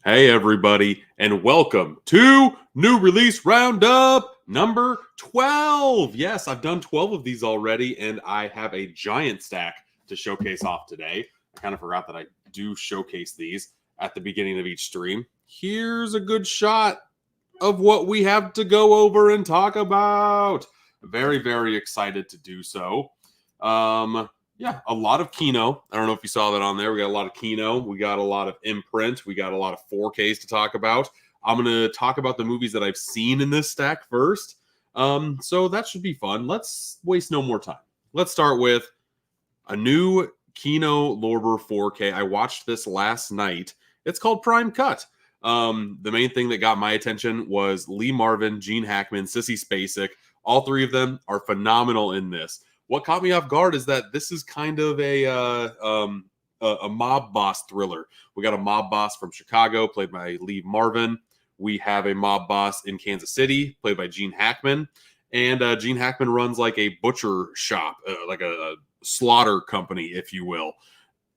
Hey, everybody, and welcome to New Release Roundup number 12. Yes, I've done 12 of these already, and I have a giant stack to showcase off today. I kind of forgot that I do showcase these at the beginning of each stream. Here's a good shot of what we have to go over and talk about. Very, very excited to do so. Yeah, a lot of Kino. I don't know if you saw that on there. We got a lot of Kino. We got a lot of Imprint. We got a lot of 4Ks to talk about. I'm going to talk about the movies that I've seen in this stack first. So that should be fun. Let's waste no more time. Let's start with a new Kino Lorber 4K. I watched this last night. It's called Prime Cut. The main thing that got my attention was Lee Marvin, Gene Hackman, Sissy Spacek. All three of them are phenomenal in this. What caught me off guard is that this is kind of a mob boss thriller. We got a mob boss from Chicago, played by Lee Marvin. We have a mob boss in Kansas City, played by Gene Hackman. And Gene Hackman runs like a butcher shop, like a slaughter company, if you will.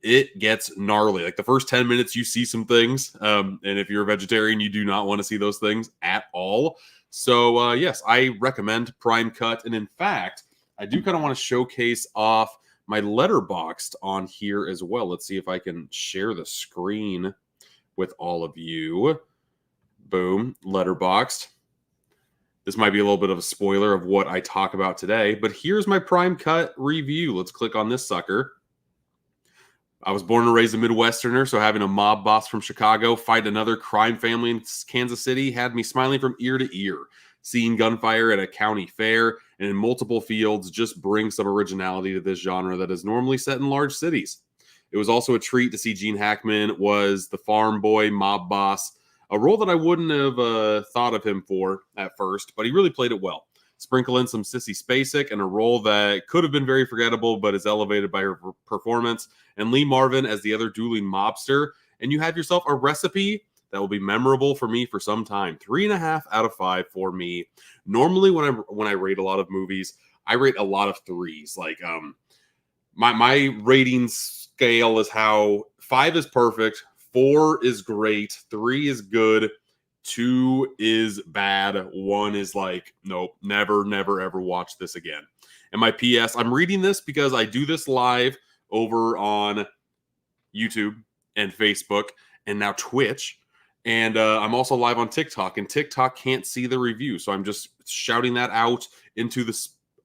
It gets gnarly. Like the first 10 minutes, you see some things. And if you're a vegetarian, you do not want to see those things at all. So, yes, I recommend Prime Cut. And in fact, I do kind of want to showcase off my letterboxd on here as well. Let's see if I can share the screen with all of you. Boom, letterboxd. This might be a little bit of a spoiler of what I talk about today, but here's my Prime Cut review. Let's click on this sucker. I was born and raised a Midwesterner, so having a mob boss from Chicago fight another crime family in Kansas City had me smiling from ear to ear. Seeing gunfire at a county fair and in multiple fields just brings some originality to this genre that is normally set in large cities. It was also a treat to see Gene Hackman was the farm boy mob boss, a role that I wouldn't have thought of him for at first, but he really played it well. Sprinkle in some Sissy Spacek and a role that could have been very forgettable, but is elevated by her performance, and Lee Marvin as the other dueling mobster, and you have yourself a recipe that will be memorable for me for some time. 3.5 out of 5 for me. Normally, when I rate a lot of movies, I rate a lot of threes. Like my rating scale is how 5 is perfect, 4 is great, 3 is good, 2 is bad, 1 is like nope, never ever watch this again. And my PS, I'm reading this because I do this live over on YouTube and Facebook and now Twitch. And I'm also live on TikTok, and TikTok can't see the review. So I'm just shouting that out into the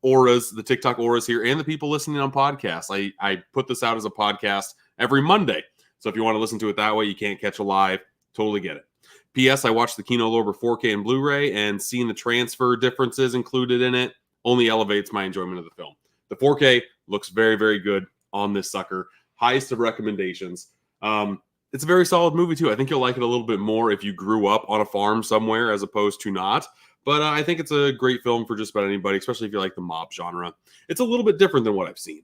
auras, the TikTok auras here, and the people listening on podcasts. I put this out as a podcast every Monday. So if you want to listen to it that way, you can't catch a live. Totally get it. P.S. I watched the Kino Lorber 4K and Blu-ray, and seeing the transfer differences included in it only elevates my enjoyment of the film. The 4K looks very, very good on this sucker. Highest of recommendations. It's a very solid movie, too. I think you'll like it a little bit more if you grew up on a farm somewhere as opposed to not. But I think it's a great film for just about anybody, especially if you like the mob genre. It's a little bit different than what I've seen.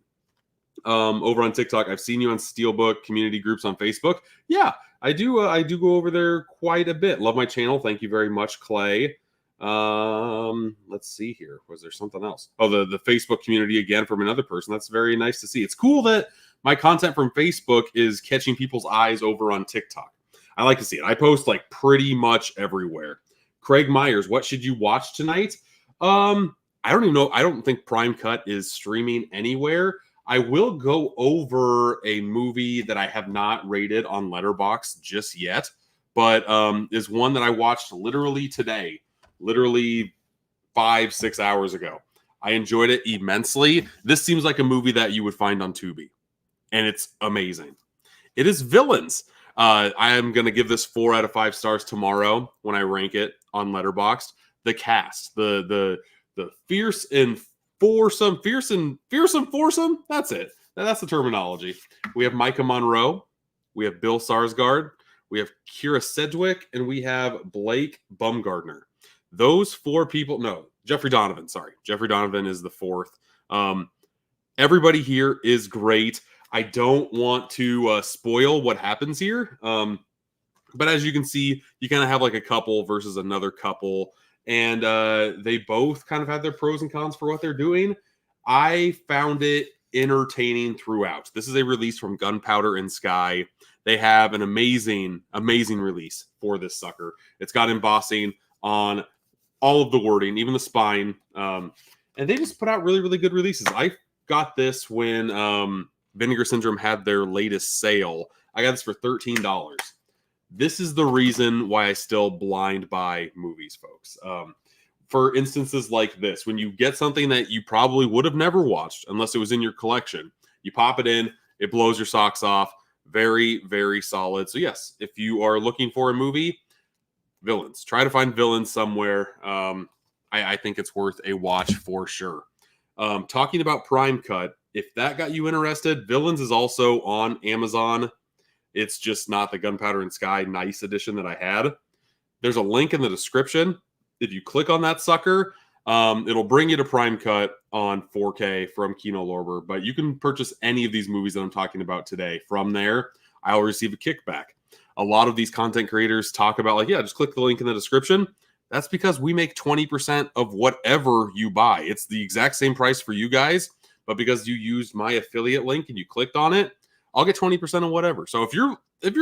Over on TikTok, I've seen you on Steelbook community groups on Facebook. Yeah, I do go over there quite a bit. Love my channel. Thank you very much, Clay. Let's see here. Was there something else? Oh, the Facebook community again from another person. That's very nice to see. It's cool that my content from Facebook is catching people's eyes over on TikTok. I like to see it. I post like pretty much everywhere. Craig Myers, what should you watch tonight? I don't even know. I don't think Prime Cut is streaming anywhere. I will go over a movie that I have not rated on letterboxd just yet, but is one that I watched literally today, literally 5-6 hours ago. I enjoyed it immensely. This seems like a movie that you would find on Tubi, and it's amazing. It is Villains. I am going to give this 4 out of 5 stars tomorrow when I rank it on letterboxd. The cast, the fierce and foursome. That's it. That's the terminology. We have Micah Monroe. We have Bill Sarsgaard. We have Kira Sedgwick. And we have Blake Baumgartner. Those 4 people. No, Jeffrey Donovan. Sorry. Jeffrey Donovan is the 4th. Everybody here is great. I don't want to spoil what happens here. But as you can see, you kind of have like a couple versus another couple. And they both kind of have their pros and cons for what they're doing. I found it entertaining throughout. This is a release from Gunpowder and Sky they have an amazing release for this sucker. It's got embossing on all of the wording, even the spine. And they just put out really good releases. I got this when Vinegar Syndrome had their latest sale. I got this for $13. This is the reason why I still blind buy movies, folks. For instances like this, when you get something that you probably would have never watched unless it was in your collection, you pop it in, it blows your socks off. Very solid. So yes, if you are looking for a movie, Villains. Try to find Villains somewhere. I think it's worth a watch for sure. Talking about Prime Cut, if that got you interested, Villains is also on Amazon. It's just not the Gunpowder and Sky Nice edition that I had. There's a link in the description. If you click on that sucker, it'll bring you to Prime Cut on 4K from Kino Lorber. But you can purchase any of these movies that I'm talking about today. From there, I'll receive a kickback. A lot of these content creators talk about, like, yeah, just click the link in the description. That's because we make 20% of whatever you buy. It's the exact same price for you guys, but because you used my affiliate link and you clicked on it, I'll get 20% of whatever. So if you're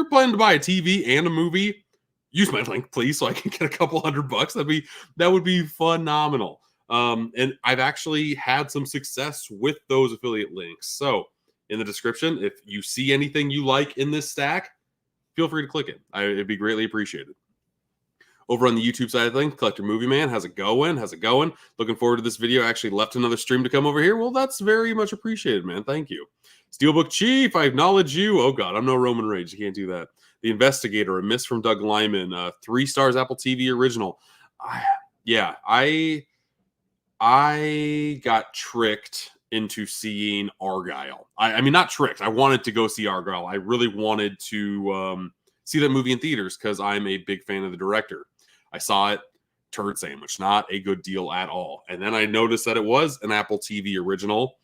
planning to buy a TV and a movie, use my link, please, so I can get a couple $100. That would be phenomenal. And I've actually had some success with those affiliate links. So in the description, if you see anything you like in this stack, feel free to click it. It'd be greatly appreciated. Over on the YouTube side of things, Collector Movie Man, how's it going? Looking forward to this video. I actually left another stream to come over here. Well, that's very much appreciated, man. Thank you. Steelbook Chief, I acknowledge you. Oh, God, I'm no Roman Reigns. You can't do that. The Investigator, a miss from Doug Lyman. 3 stars Apple TV original. I got tricked into seeing Argyle. I mean, not tricked. I wanted to go see Argyle. I really wanted to see that movie in theaters because I'm a big fan of the director. I saw it, turd sandwich, not a good deal at all. And then I noticed that it was an Apple TV original.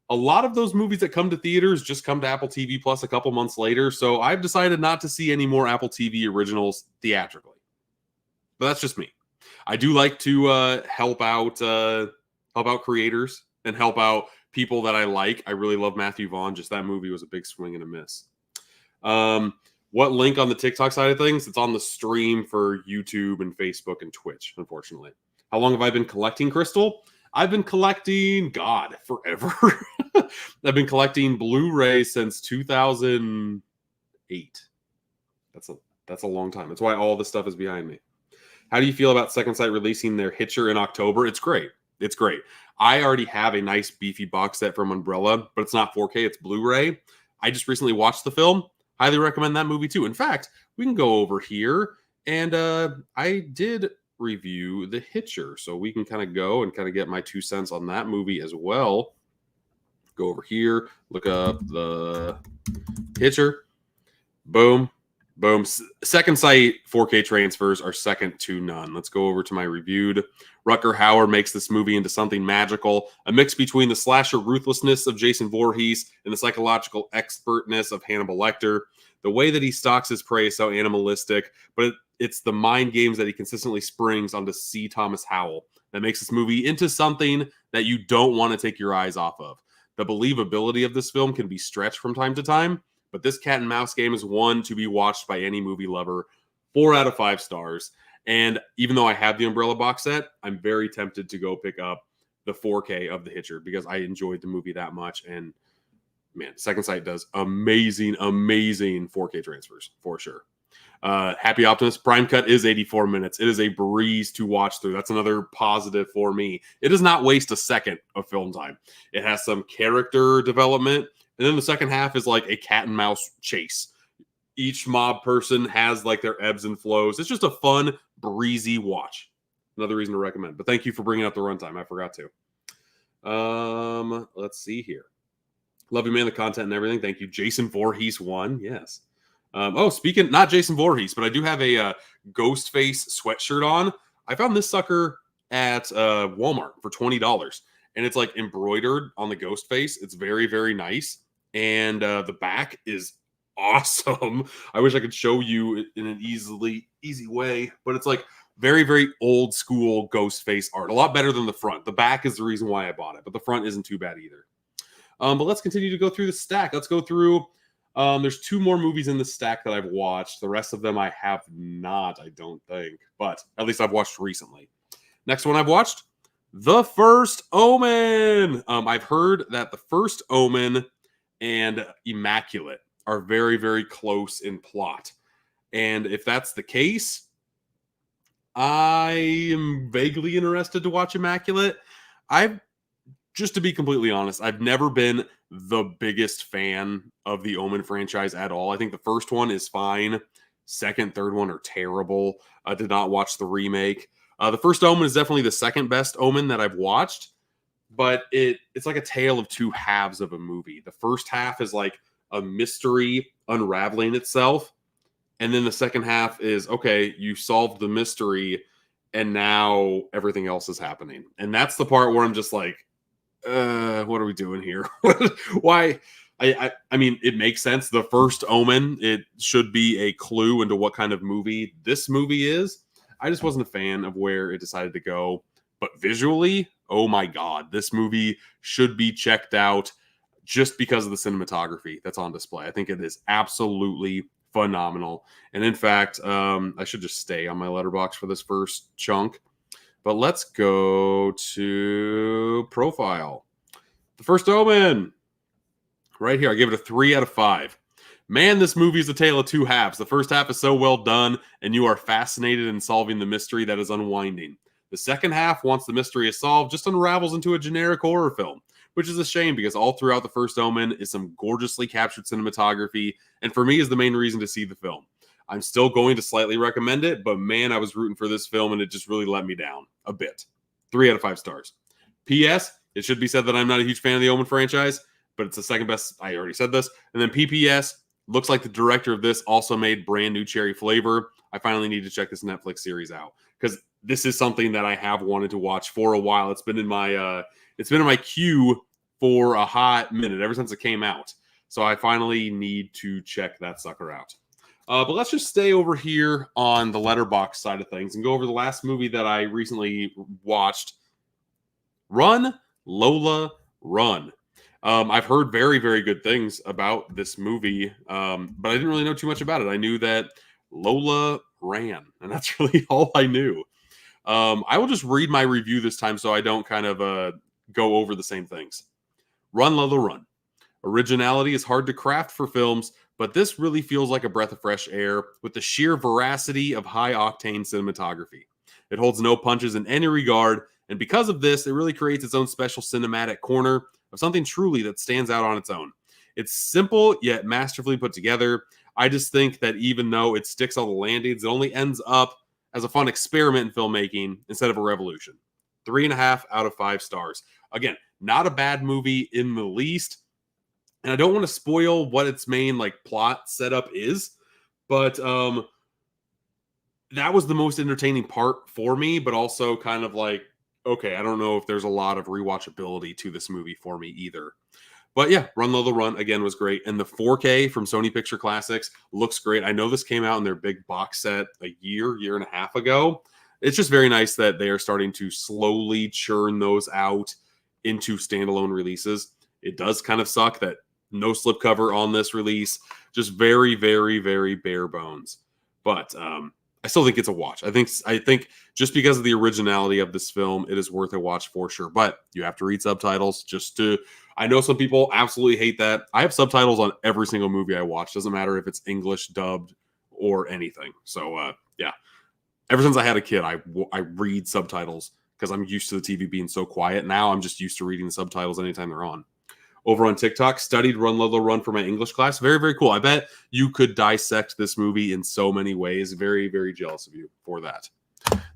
A lot of those movies that come to theaters just come to Apple TV Plus a couple months later. So I've decided not to see any more Apple TV originals theatrically. But that's just me. I do like to help out creators and help out people that I like. I really love Matthew Vaughn. Just that movie was a big swing and a miss. What link on the TikTok side of things? It's on the stream for YouTube and Facebook and Twitch, unfortunately. How long have I been collecting Crystal? I've been collecting, God, forever. I've been collecting Blu-ray since 2008. That's a long time. That's why all this stuff is behind me. How do you feel about Second Sight releasing their Hitcher in October? It's great. It's great. I already have a nice beefy box set from Umbrella, but it's not 4K. It's Blu-ray. I just recently watched the film. Highly recommend that movie too. In fact, we can go over here, and I did review The Hitcher, so we can kind of go and kind of get my 2 cents on that movie as well. Go over here, look up The Hitcher. Boom. Second Sight 4K transfers are second to none. Let's go over to my reviewed. Rutger Hauer makes this movie into something magical, a mix between the slasher ruthlessness of Jason Voorhees and the psychological expertness of Hannibal Lecter. The way that he stalks his prey is so animalistic, but it's the mind games that he consistently springs onto C. Thomas Howell that makes this movie into something that you don't want to take your eyes off of. The believability of this film can be stretched from time to time, but this cat and mouse game is one to be watched by any movie lover. 4 out of 5 stars. And even though I have the Umbrella box set, I'm very tempted to go pick up the 4K of The Hitcher because I enjoyed the movie that much. And man, Second Sight does amazing 4K transfers for sure. Happy Optimist, Prime Cut is 84 minutes. It is a breeze to watch through. That's another positive for me. It does not waste a second of film time. It has some character development. And then the second half is like a cat and mouse chase. Each mob person has like their ebbs and flows. It's just a fun, breezy watch. Another reason to recommend. But thank you for bringing up the runtime. I forgot to. Let's see here. Love you, man, the content and everything. Thank you. Jason Voorhees 1. Yes. Speaking, not Jason Voorhees, but I do have a Ghostface sweatshirt on. I found this sucker at Walmart for $20. And it's like embroidered on the Ghostface. It's very, very nice. And the back is awesome. I wish I could show you in an easy way, but it's like very, very old school Ghostface art. A lot better than the front. The back is the reason why I bought it, but the front isn't too bad either. But let's continue to go through the stack. Let's go through There's 2 more movies in the stack that I've watched. The rest of them I have not, I don't think. But at least I've watched recently. Next one I've watched, The First Omen. I've heard that The First Omen and Immaculate are very, very close in plot. And if that's the case, I am vaguely interested to watch Immaculate. Just to be completely honest, I've never been the biggest fan of the Omen franchise at all. I think the first one is fine. Second, third one are terrible. I did not watch the remake. The First Omen is definitely the second best Omen that I've watched, but it's like a tale of 2 halves of a movie. The first half is like a mystery unraveling itself, and then the second half is, okay, you solved the mystery, and now everything else is happening. And that's the part where I'm just like, what are we doing here? Why? I mean, it makes sense. The First Omen, it should be a clue into what kind of movie this movie is. I just wasn't a fan of where it decided to go. But visually, oh my God, this movie should be checked out just because of the cinematography that's on display. I think it is absolutely phenomenal. And in fact, I should just stay on my letterboxd for this first chunk. But let's go to profile. The First Omen. Right here, I give it a 3 out of 5. Man, this movie is a tale of 2 halves. The first half is so well done, and you are fascinated in solving the mystery that is unwinding. The second half, once the mystery is solved, just unravels into a generic horror film, which is a shame because all throughout The First Omen is some gorgeously captured cinematography, and for me is the main reason to see the film. I'm still going to slightly recommend it, but man, I was rooting for this film, and it just really let me down a bit. 3 out of 5 stars. P.S. It should be said that I'm not a huge fan of the Omen franchise, but it's the second best. I already said this. And then P.P.S. Looks like the director of this also made brand new Cherry Flavor. I finally need to check this Netflix series out because this is something that I have wanted to watch for a while. It's been in my queue for a hot minute ever since it came out. So I finally need to check that sucker out. But let's just stay over here on the letterboxd side of things and go over the last movie that I recently watched. Run, Lola, Run. I've heard very, very good things about this movie, but I didn't really know too much about it. I knew that Lola ran, and that's really all I knew. I will just read my review this time so I don't kind of go over the same things. Run, Lola, Run. Originality is hard to craft for films, but this really feels like a breath of fresh air with the sheer veracity of high-octane cinematography. It holds no punches in any regard, and because of this, it really creates its own special cinematic corner of something truly that stands out on its own. It's simple, yet masterfully put together. I just think that even though it sticks all the landings, it only ends up as a fun experiment in filmmaking instead of a revolution. 3.5 out of 5 stars. Again, not a bad movie in the least. And I don't want to spoil what its main plot setup is, but that was the most entertaining part for me, but also kind of okay, I don't know if there's a lot of rewatchability to this movie for me either. But yeah, Run Lola Run again was great. And the 4K from Sony Picture Classics looks great. I know this came out in their big box set a year and a half ago. It's just very nice that they are starting to slowly churn those out into standalone releases. It does kind of suck that no slipcover on this release. Just very, very, very bare bones. But I still think it's a watch. I think just because of the originality of this film, it is worth a watch for sure. But you have to read subtitles I know some people absolutely hate that. I have subtitles on every single movie I watch. Doesn't matter if it's English, dubbed, or anything. So yeah. Ever since I had a kid, I read subtitles because I'm used to the TV being so quiet. Now I'm just used to reading the subtitles anytime they're on. Over on TikTok, studied Run Lola Run for my English class. Very, very cool. I bet you could dissect this movie in so many ways. Very, very jealous of you for that.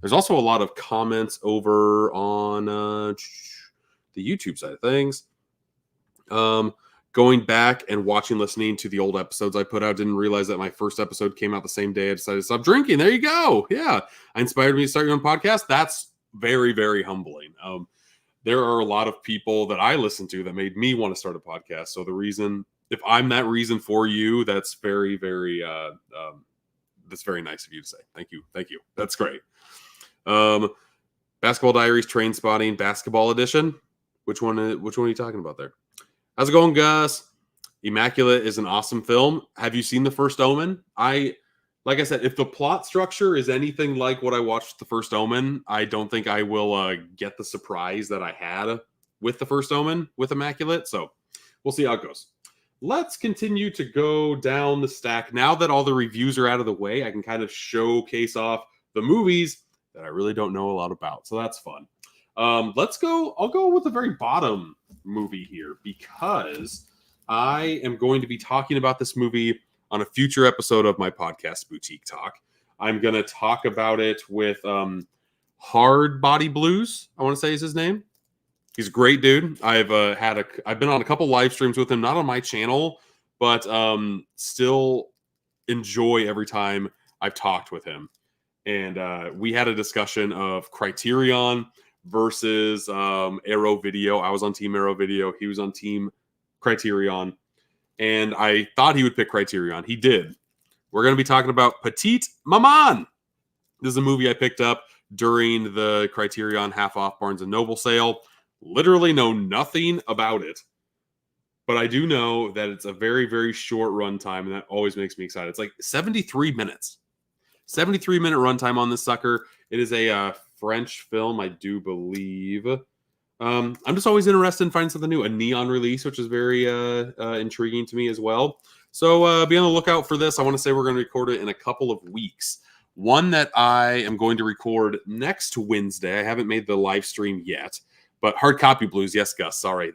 There's also a lot of comments over on the YouTube side of things. Going back and listening to the old episodes I put out, didn't realize that my first episode came out the same day I decided to stop drinking. There you go. Yeah. Inspired me to start your own podcast. That's very, very humbling. There are a lot of people that I listen to that made me want to start a podcast. So if I'm that reason for you, that's very, very, that's very nice of you to say. Thank you. Thank you. That's great. Basketball Diaries, Train Spotting, Basketball Edition. Which one are you talking about there? How's it going, Gus? Immaculate is an awesome film. Have you seen the first Omen? Like I said, if the plot structure is anything like what I watched the first Omen, I don't think I will get the surprise that I had with the first Omen with Immaculate. So we'll see how it goes. Let's continue to go down the stack. Now that all the reviews are out of the way, I can kind of showcase off the movies that I really don't know a lot about. So that's fun. Let's go. I'll go with the very bottom movie here because I am going to be talking about this movie on a future episode of my podcast, Boutique Talk. I'm going to talk about it with Hard Body Blues, I want to say is his name. He's a great dude. I've been on a couple live streams with him, not on my channel, but still enjoy every time I've talked with him. And we had a discussion of Criterion versus Arrow Video. I was on Team Arrow Video. He was on Team Criterion. And I thought he would pick Criterion. He did. We're going to be talking about Petite Maman. This is a movie I picked up during the Criterion half-off Barnes & Noble sale. Literally know nothing about it. But I do know that it's a very, very short runtime, and that always makes me excited. It's like 73 minutes. 73-minute runtime on this sucker. It is a French film, I do believe. I'm just always interested in finding something new. A neon release, which is very intriguing to me as well. So be on the lookout for this. I want to say we're going to record it in a couple of weeks. One that I am going to record next Wednesday. I haven't made the live stream yet. But Hard Copy Blues, yes, Gus. Sorry,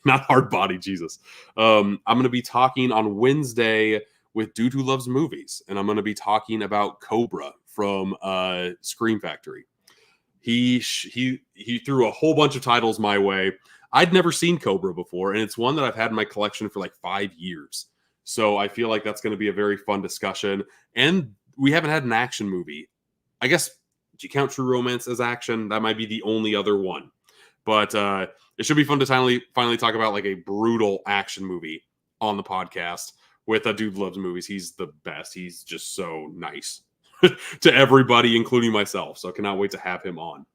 not Hard Body, Jesus. I'm going to be talking on Wednesday with Dude Who Loves Movies. And I'm going to be talking about Cobra from Scream Factory. He threw a whole bunch of titles my way. I'd never seen Cobra before, and it's one that I've had in my collection for like 5 years. So I feel like that's going to be a very fun discussion. And we haven't had an action movie. I guess, do you count True Romance as action? That might be the only other one. But it should be fun to finally talk about like a brutal action movie on the podcast with a Dude Who Loves Movies. He's the best. He's just so nice to everybody, including myself. So I cannot wait to have him on.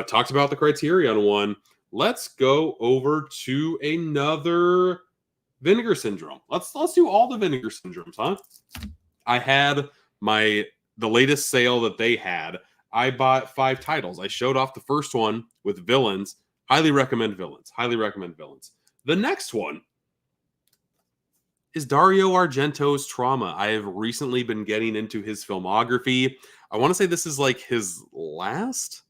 Talked about the Criterion one. Let's go over to another Vinegar Syndrome. Let's do all the Vinegar Syndromes, huh? I had the latest sale that they had. I bought 5 titles. I showed off the first one with Villains. Highly recommend Villains. Highly recommend Villains. The next one is Dario Argento's Trauma. I have recently been getting into his filmography. I want to say this is like his last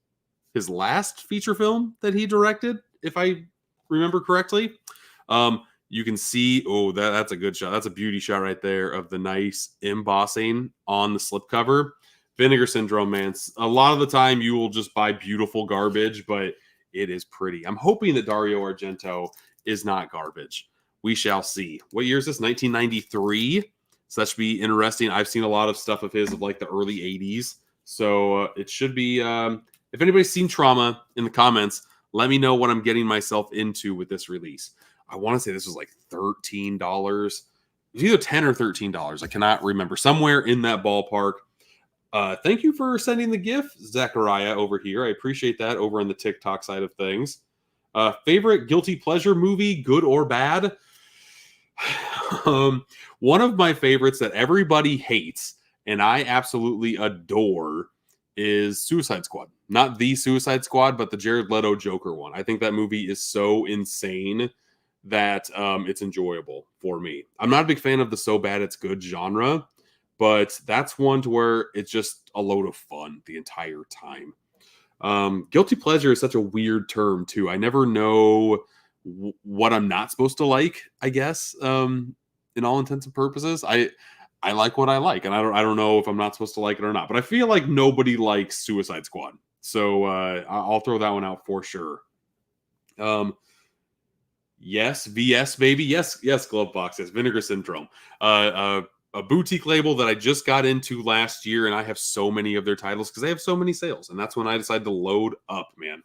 feature film that he directed, if I remember correctly. You can see, that's a good shot. That's a beauty shot right there of the nice embossing on the slipcover. Vinegar Syndrome, man. A lot of the time you will just buy beautiful garbage, but it is pretty. I'm hoping that Dario Argento is not garbage. We shall see. What year is this? 1993. So that should be interesting. I've seen a lot of stuff of his of like the early 80s. So it should be, if anybody's seen Trauma in the comments, let me know what I'm getting myself into with this release. I want to say this was like $13. It was either $10 or $13. I cannot remember. Somewhere in that ballpark. Thank you for sending the GIF, Zachariah, over here. I appreciate that over on the TikTok side of things. Favorite guilty pleasure movie, good or bad? One of my favorites that everybody hates and I absolutely adore is Suicide Squad. Not the Suicide Squad, but the Jared Leto Joker one. I think that movie is so insane that it's enjoyable for me. I'm not a big fan of the so bad it's good genre, but that's one to where it's just a load of fun the entire time. Guilty pleasure is such a weird term too. I never know what I'm not supposed to like, I guess, in all intents and purposes. I like what I like, and I don't know if I'm not supposed to like it or not, but I feel like nobody likes Suicide Squad. So I'll throw that one out for sure. Yes, VS baby. Yes, Glove Box. Yes, Vinegar Syndrome. A boutique label that I just got into last year, and I have so many of their titles because they have so many sales, and that's when I decided to load up, man.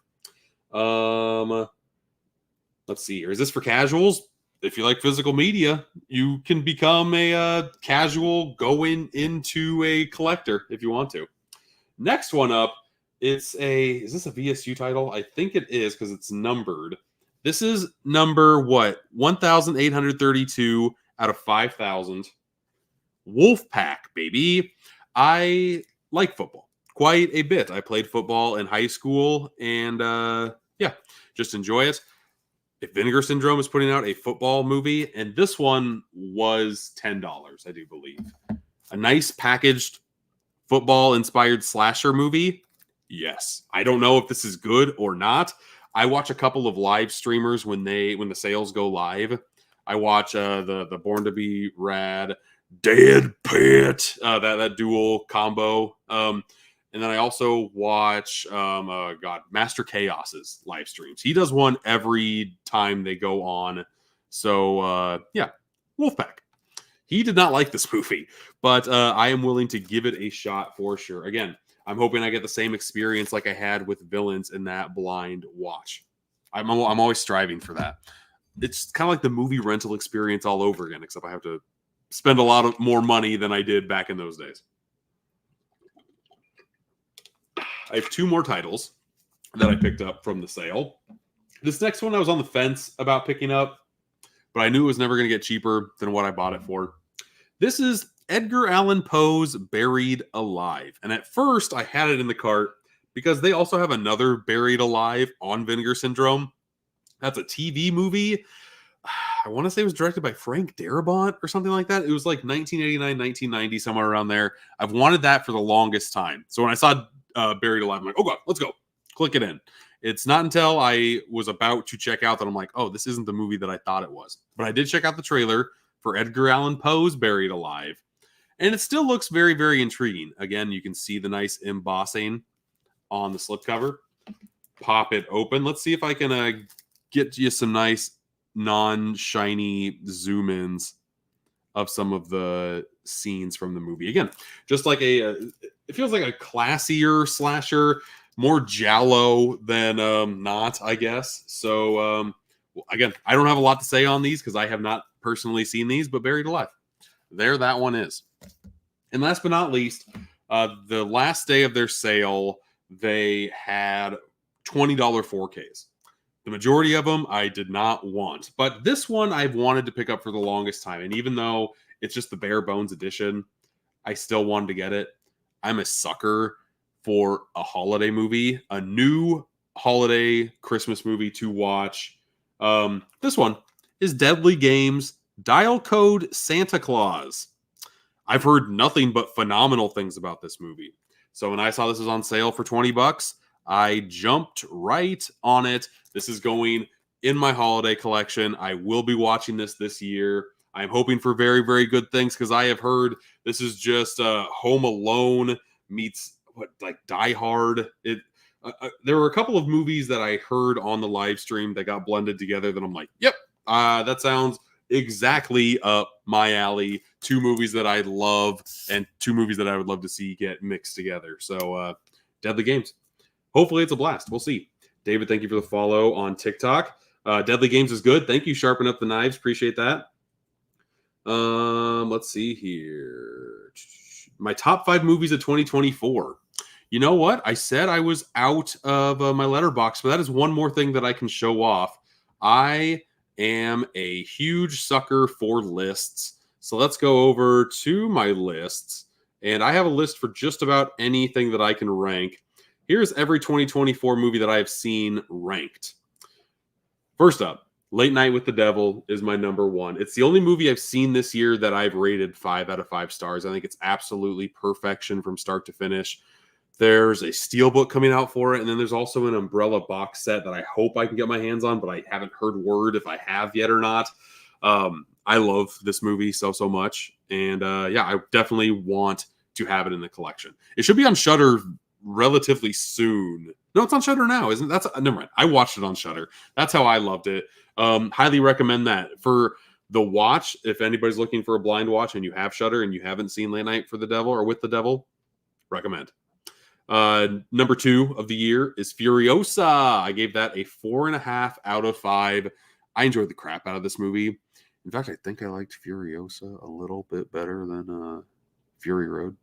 Let's see here. Is this for casuals? If you like physical media, you can become a casual going into a collector if you want to. Next one up, is this a VSU title? I think it is because it's numbered. This is number what? 1,832 out of 5,000. Wolfpack, baby. I like football quite a bit. I played football in high school, and yeah, just enjoy it. If Vinegar Syndrome is putting out a football movie, and this one was $10, I do believe. A nice packaged football-inspired slasher movie. Yes. I don't know if this is good or not. I watch a couple of live streamers when the sales go live. I watch the Born to Be Rad, Dead Pit, that dual combo. And then I also watch Master Chaos's live streams. He does one every time they go on. So yeah, Wolfpack. He did not like this movie, but I am willing to give it a shot for sure. Again, I'm hoping I get the same experience like I had with Villains in that blind watch. I'm always striving for that. It's kind of like the movie rental experience all over again, except I have to spend a lot of more money than I did back in those days. I have two more titles that I picked up from the sale. This next one I was on the fence about picking up, but I knew it was never going to get cheaper than what I bought it for. This is Edgar Allan Poe's Buried Alive. And at first, I had it in the cart because they also have another Buried Alive on Vinegar Syndrome. That's a TV movie. I want to say it was directed by Frank Darabont or something like that. It was like 1989, 1990, somewhere around there. I've wanted that for the longest time. So when I saw Buried Alive, I'm like, oh God, let's go. Click it in. It's not until I was about to check out that I'm like, oh, this isn't the movie that I thought it was. But I did check out the trailer for Edgar Allan Poe's Buried Alive. And it still looks very, very intriguing. Again, you can see the nice embossing on the slipcover. Pop it open. Let's see if I can get you some nice non-shiny zoom-ins of some of the scenes from the movie. Again, just like it feels like a classier slasher, more giallo than not, I guess. So, again, I don't have a lot to say on these because I have not personally seen these, but Buried Alive. There that one is. And last but not least, the last day of their sale, they had $20 4Ks. The majority of them I did not want. But this one I've wanted to pick up for the longest time. And even though it's just the bare bones edition, I still wanted to get it. I'm a sucker for a holiday movie, a new holiday Christmas movie to watch. This one is Deadly Games Dial Code Santa Claus. I've heard nothing but phenomenal things about this movie. So when I saw this was on sale for $20, I jumped right on it. This is going in my holiday collection. I will be watching this year. I'm hoping for very, very good things because I have heard this is just Home Alone meets like Die Hard. There were a couple of movies that I heard on the live stream that got blended together that I'm like, yep, that sounds exactly up my alley. Two movies that I love and two movies that I would love to see get mixed together. So Deadly Games. Hopefully it's a blast. We'll see. David, thank you for the follow on TikTok. Deadly Games is good. Thank you. Sharpen Up the Knives. Appreciate that. Let's see here. My top 5 movies of 2024. You know what? I said I was out of my letterbox, but that is one more thing that I can show off. I am a huge sucker for lists. So let's go over to my lists. And I have a list for just about anything that I can rank. Here's every 2024 movie that I've seen ranked. First up, Late Night with the Devil is my number 1. It's the only movie I've seen this year that I've rated 5 out of 5 stars. I think it's absolutely perfection from start to finish. There's a Steelbook coming out for it, and then there's also an Umbrella box set that I hope I can get my hands on, but I haven't heard word if I have yet or not. I love this movie so much, and yeah, I definitely want to have it in the collection. It should be on Shudder relatively soon. No, it's on Shudder now, isn't it? That's never mind. I watched it on Shudder. That's how I loved it. Highly recommend that for the watch. If anybody's looking for a blind watch and you have Shudder and you haven't seen Late Night for the Devil or With the Devil, recommend. Number 2 of the year is Furiosa. I gave that a 4.5 out of 5. I enjoyed the crap out of this movie. In fact, I think I liked Furiosa a little bit better than Fury Road.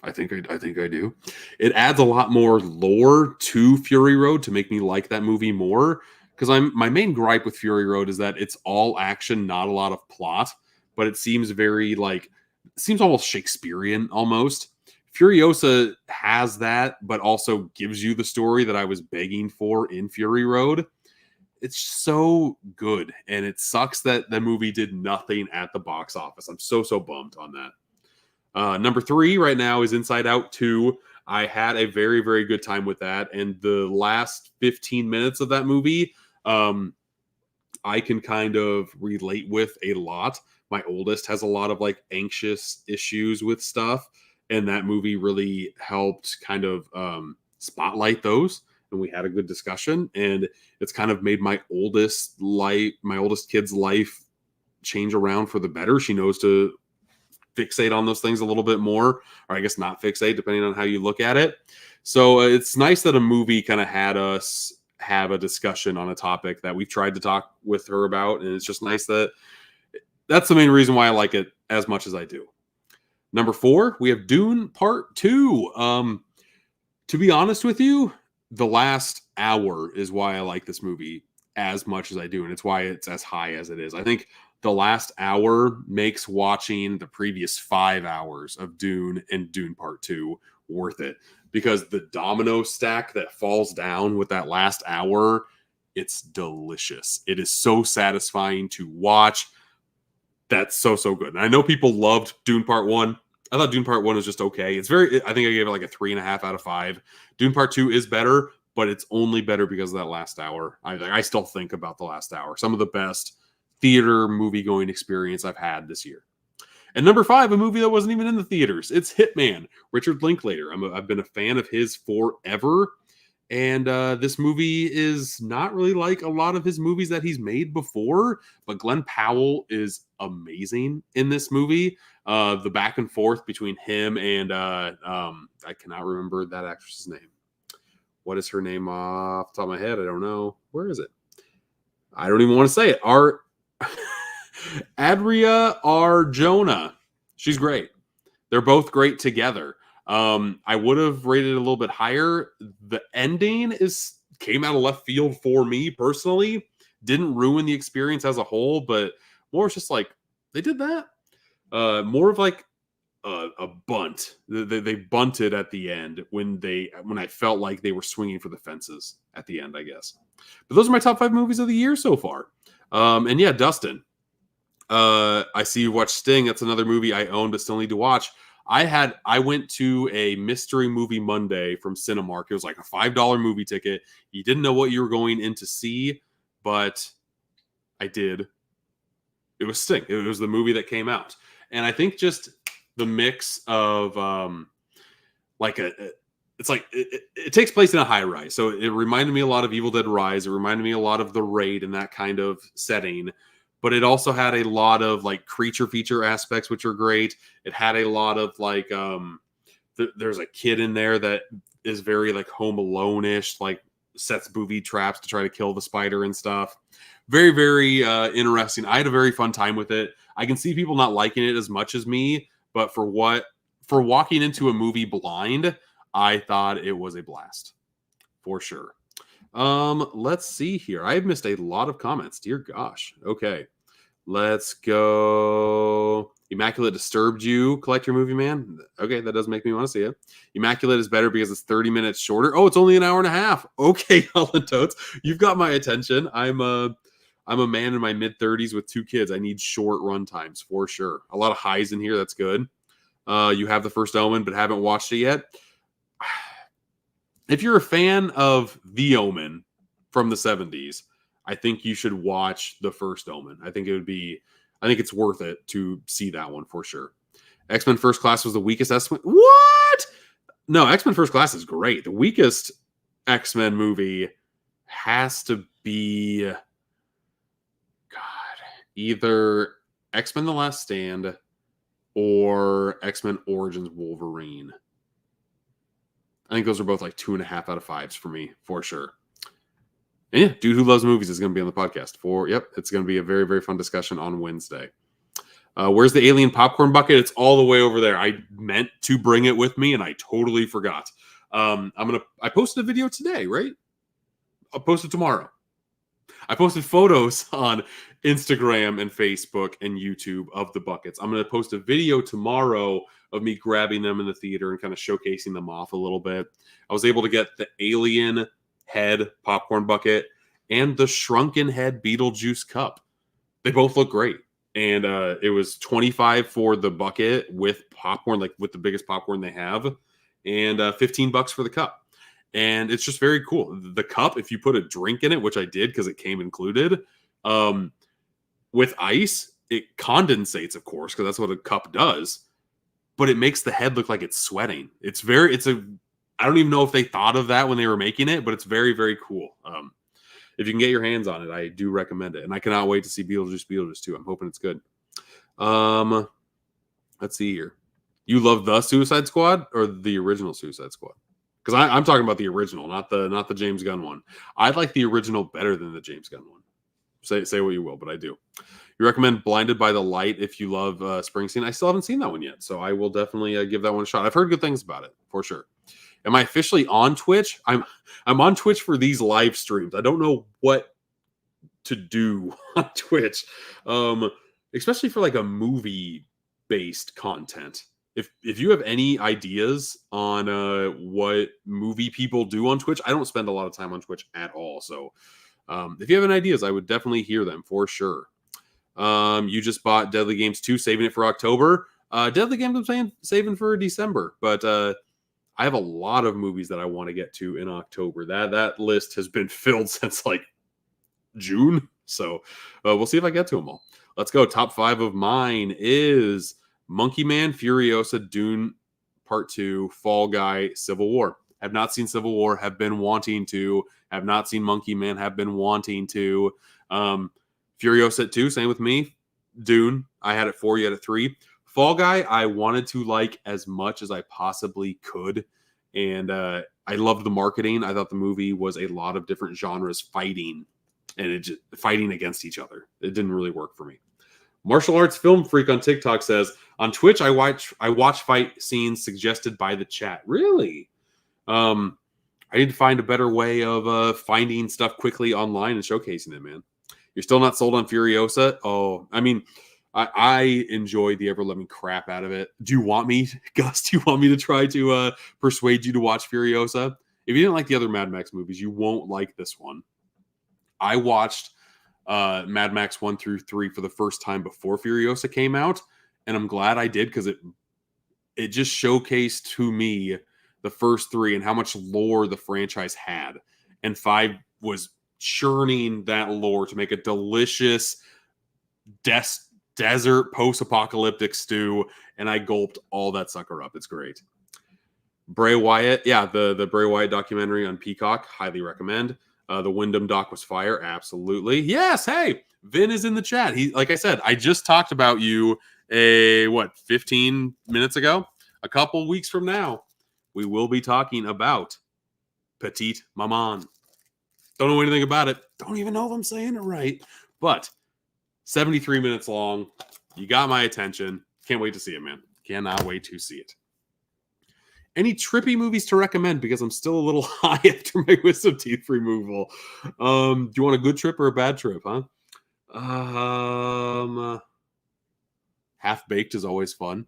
I think I do. It adds a lot more lore to Fury Road to make me like that movie more. because my main gripe with Fury Road is that it's all action, not a lot of plot, but it seems very like seems almost Shakespearean almost. Furiosa has that, but also gives you the story that I was begging for in Fury Road. It's so good, and it sucks that the movie did nothing at the box office. I'm so bummed on that. Number 3 right now is Inside Out 2. I had a very, very good time with that, and the last 15 minutes of that movie, I can kind of relate with a lot. My oldest has a lot of like anxious issues with stuff, and that movie really helped kind of spotlight those. And we had a good discussion, and it's kind of made my oldest kid's life change around for the better. She knows to fixate on those things a little bit more, or I guess not fixate, depending on how you look at it. So it's nice that a movie kind of had us have a discussion on a topic that we've tried to talk with her about, and it's just nice that that's the main reason why I like it as much as I do. Number 4, we have Dune Part 2. To be honest with you, the last hour is why I like this movie as much as I do, and it's why it's as high as it is. I think the last hour makes watching the previous 5 hours of Dune and Dune Part 2 worth it, because the domino stack that falls down with that last hour, it's delicious. It is so satisfying to watch. That's so good. And I know people loved Dune Part 1. I thought Dune Part 1 was just okay. I think I gave it like a 3.5 out of 5. Dune Part 2 is better, but it's only better because of that last hour. I still think about the last hour. Some of the best theater movie-going experience I've had this year. And number 5, a movie that wasn't even in the theaters. It's Hitman, Richard Linklater. I've been a fan of his forever. And this movie is not really like a lot of his movies that he's made before, but Glenn Powell is amazing in this movie. The back and forth between him and I cannot remember that actress's name. What is her name off the top of my head? I don't know. Where is it? I don't even want to say it. Adria Arjona. She's great. They're both great together. I would have rated it a little bit higher. The ending came out of left field for me personally. Didn't ruin the experience as a whole, but more just like they did that. More of like a bunt. They bunted at the end when I felt like they were swinging for the fences at the end, I guess. But those are my top 5 movies of the year so far. And yeah, Dustin, I see you watched Sting. That's another movie I own but still need to watch. I went to a mystery movie Monday from Cinemark. It was like a $5 movie ticket. You didn't know what you were going in to see, but I did. It was Sting. It was the movie that came out. And I think just the mix of it takes place in a high rise. So it reminded me a lot of Evil Dead Rise. It reminded me a lot of The Raid in that kind of setting. But it also had a lot of like creature feature aspects, which are great. It had a lot of like, there's a kid in there that is very like Home Alone-ish, like sets booby traps to try to kill the spider and stuff. Very, very interesting. I had a very fun time with it. I can see people not liking it as much as me, but for walking into a movie blind, I thought it was a blast for sure. Let's see here. I've missed a lot of comments. Dear gosh. Okay. Let's go. Immaculate disturbed you. Collect your movie, man. Okay, that does make me want to see it. Immaculate is better because it's 30 minutes shorter. Oh, it's only an hour and a half. Okay, Holland Totes. You've got my attention. I'm a man in my mid-30s with 2 kids. I need short run times for sure. A lot of highs in here. That's good. You have the first Omen, but haven't watched it yet. If you're a fan of The Omen from the 70s, I think you should watch the first Omen. I think it's worth it to see that one for sure. X-Men First Class was the weakest estimate. What? No, X-Men First Class is great. The weakest X-Men movie has to be either X-Men The Last Stand or X-Men Origins Wolverine. I think those are both like 2.5 out of 5s for me, for sure. And yeah, Dude Who Loves Movies is going to be on the podcast. It's going to be a very, very fun discussion on Wednesday. Where's the alien popcorn bucket? It's all the way over there. I meant to bring it with me, and I totally forgot. I posted a video today, right? I'll post it tomorrow. I posted photos on Instagram and Facebook and YouTube of the buckets. I'm going to post a video tomorrow of me grabbing them in the theater and kind of showcasing them off a little bit. I was able to get the Alien Head popcorn bucket and the Shrunken Head Beetlejuice cup. They both look great. And it was $25 for the bucket with popcorn, like with the biggest popcorn they have, and $15 for the cup. And it's just very cool. The cup, if you put a drink in it, which I did because it came included, with ice, it condensates, of course, because that's what a cup does. But it makes the head look like it's sweating. I don't even know if they thought of that when they were making it, but it's very, very cool. If you can get your hands on it, I do recommend it. And I cannot wait to see Beetlejuice 2. I'm hoping it's good. Let's see here. You love the Suicide Squad or the original Suicide Squad? Because I'm talking about the original, not the James Gunn one. I like the original better than the James Gunn one. Say what you will, but I do. You recommend Blinded by the Light if you love Springsteen. I still haven't seen that one yet, so I will definitely give that one a shot. I've heard good things about it, for sure. Am I officially on Twitch? I'm on Twitch for these live streams. I don't know what to do on Twitch, especially for like a movie-based content. If you have any ideas on what movie people do on Twitch, I don't spend a lot of time on Twitch at all. So if you have any ideas, I would definitely hear them for sure. You just bought Deadly Games 2, saving it for October. Deadly Games I'm saving for December, but I have a lot of movies that I want to get to in October. That list has been filled since like June. So we'll see if I get to them all. Let's go. Top 5 of mine is Monkey Man, Furiosa, Dune Part 2, Fall Guy, Civil War. Have not seen Civil War, have been wanting to. Have not seen Monkey Man, have been wanting to. Furiosa at 2, same with me. Dune, I had it 4, you had it 3. Fall Guy, I wanted to like as much as I possibly could. And I loved the marketing. I thought the movie was a lot of different genres fighting against each other. It didn't really work for me. Martial Arts Film Freak on TikTok says, on Twitch, I watch fight scenes suggested by the chat. Really? I need to find a better way of finding stuff quickly online and showcasing it, man. You're still not sold on Furiosa? Oh, I mean, I enjoy the ever-loving crap out of it. Do you want me, Gus, do you want me to try to persuade you to watch Furiosa? If you didn't like the other Mad Max movies, you won't like this one. I watched Mad Max 1 through 3 for the first time before Furiosa came out, and I'm glad I did because it just showcased to me the first 3 and how much lore the franchise had. And 5 was churning that lore to make a delicious desert post-apocalyptic stew, and I gulped all that sucker up. It's great. Bray Wyatt, yeah, the Bray Wyatt documentary on Peacock, highly recommend. The Wyndham doc was fire, absolutely. Yes, hey, Vin is in the chat. He, like I said, I just talked about you 15 minutes ago. A couple weeks from now, we will be talking about Petite Maman. Don't know anything about it. Don't even know if I'm saying it right. But 73 minutes long. You got my attention. Can't wait to see it, man. Cannot wait to see it. Any trippy movies to recommend? Because I'm still a little high after my wisdom teeth removal. Do you want a good trip or a bad trip, huh? Half Baked is always fun.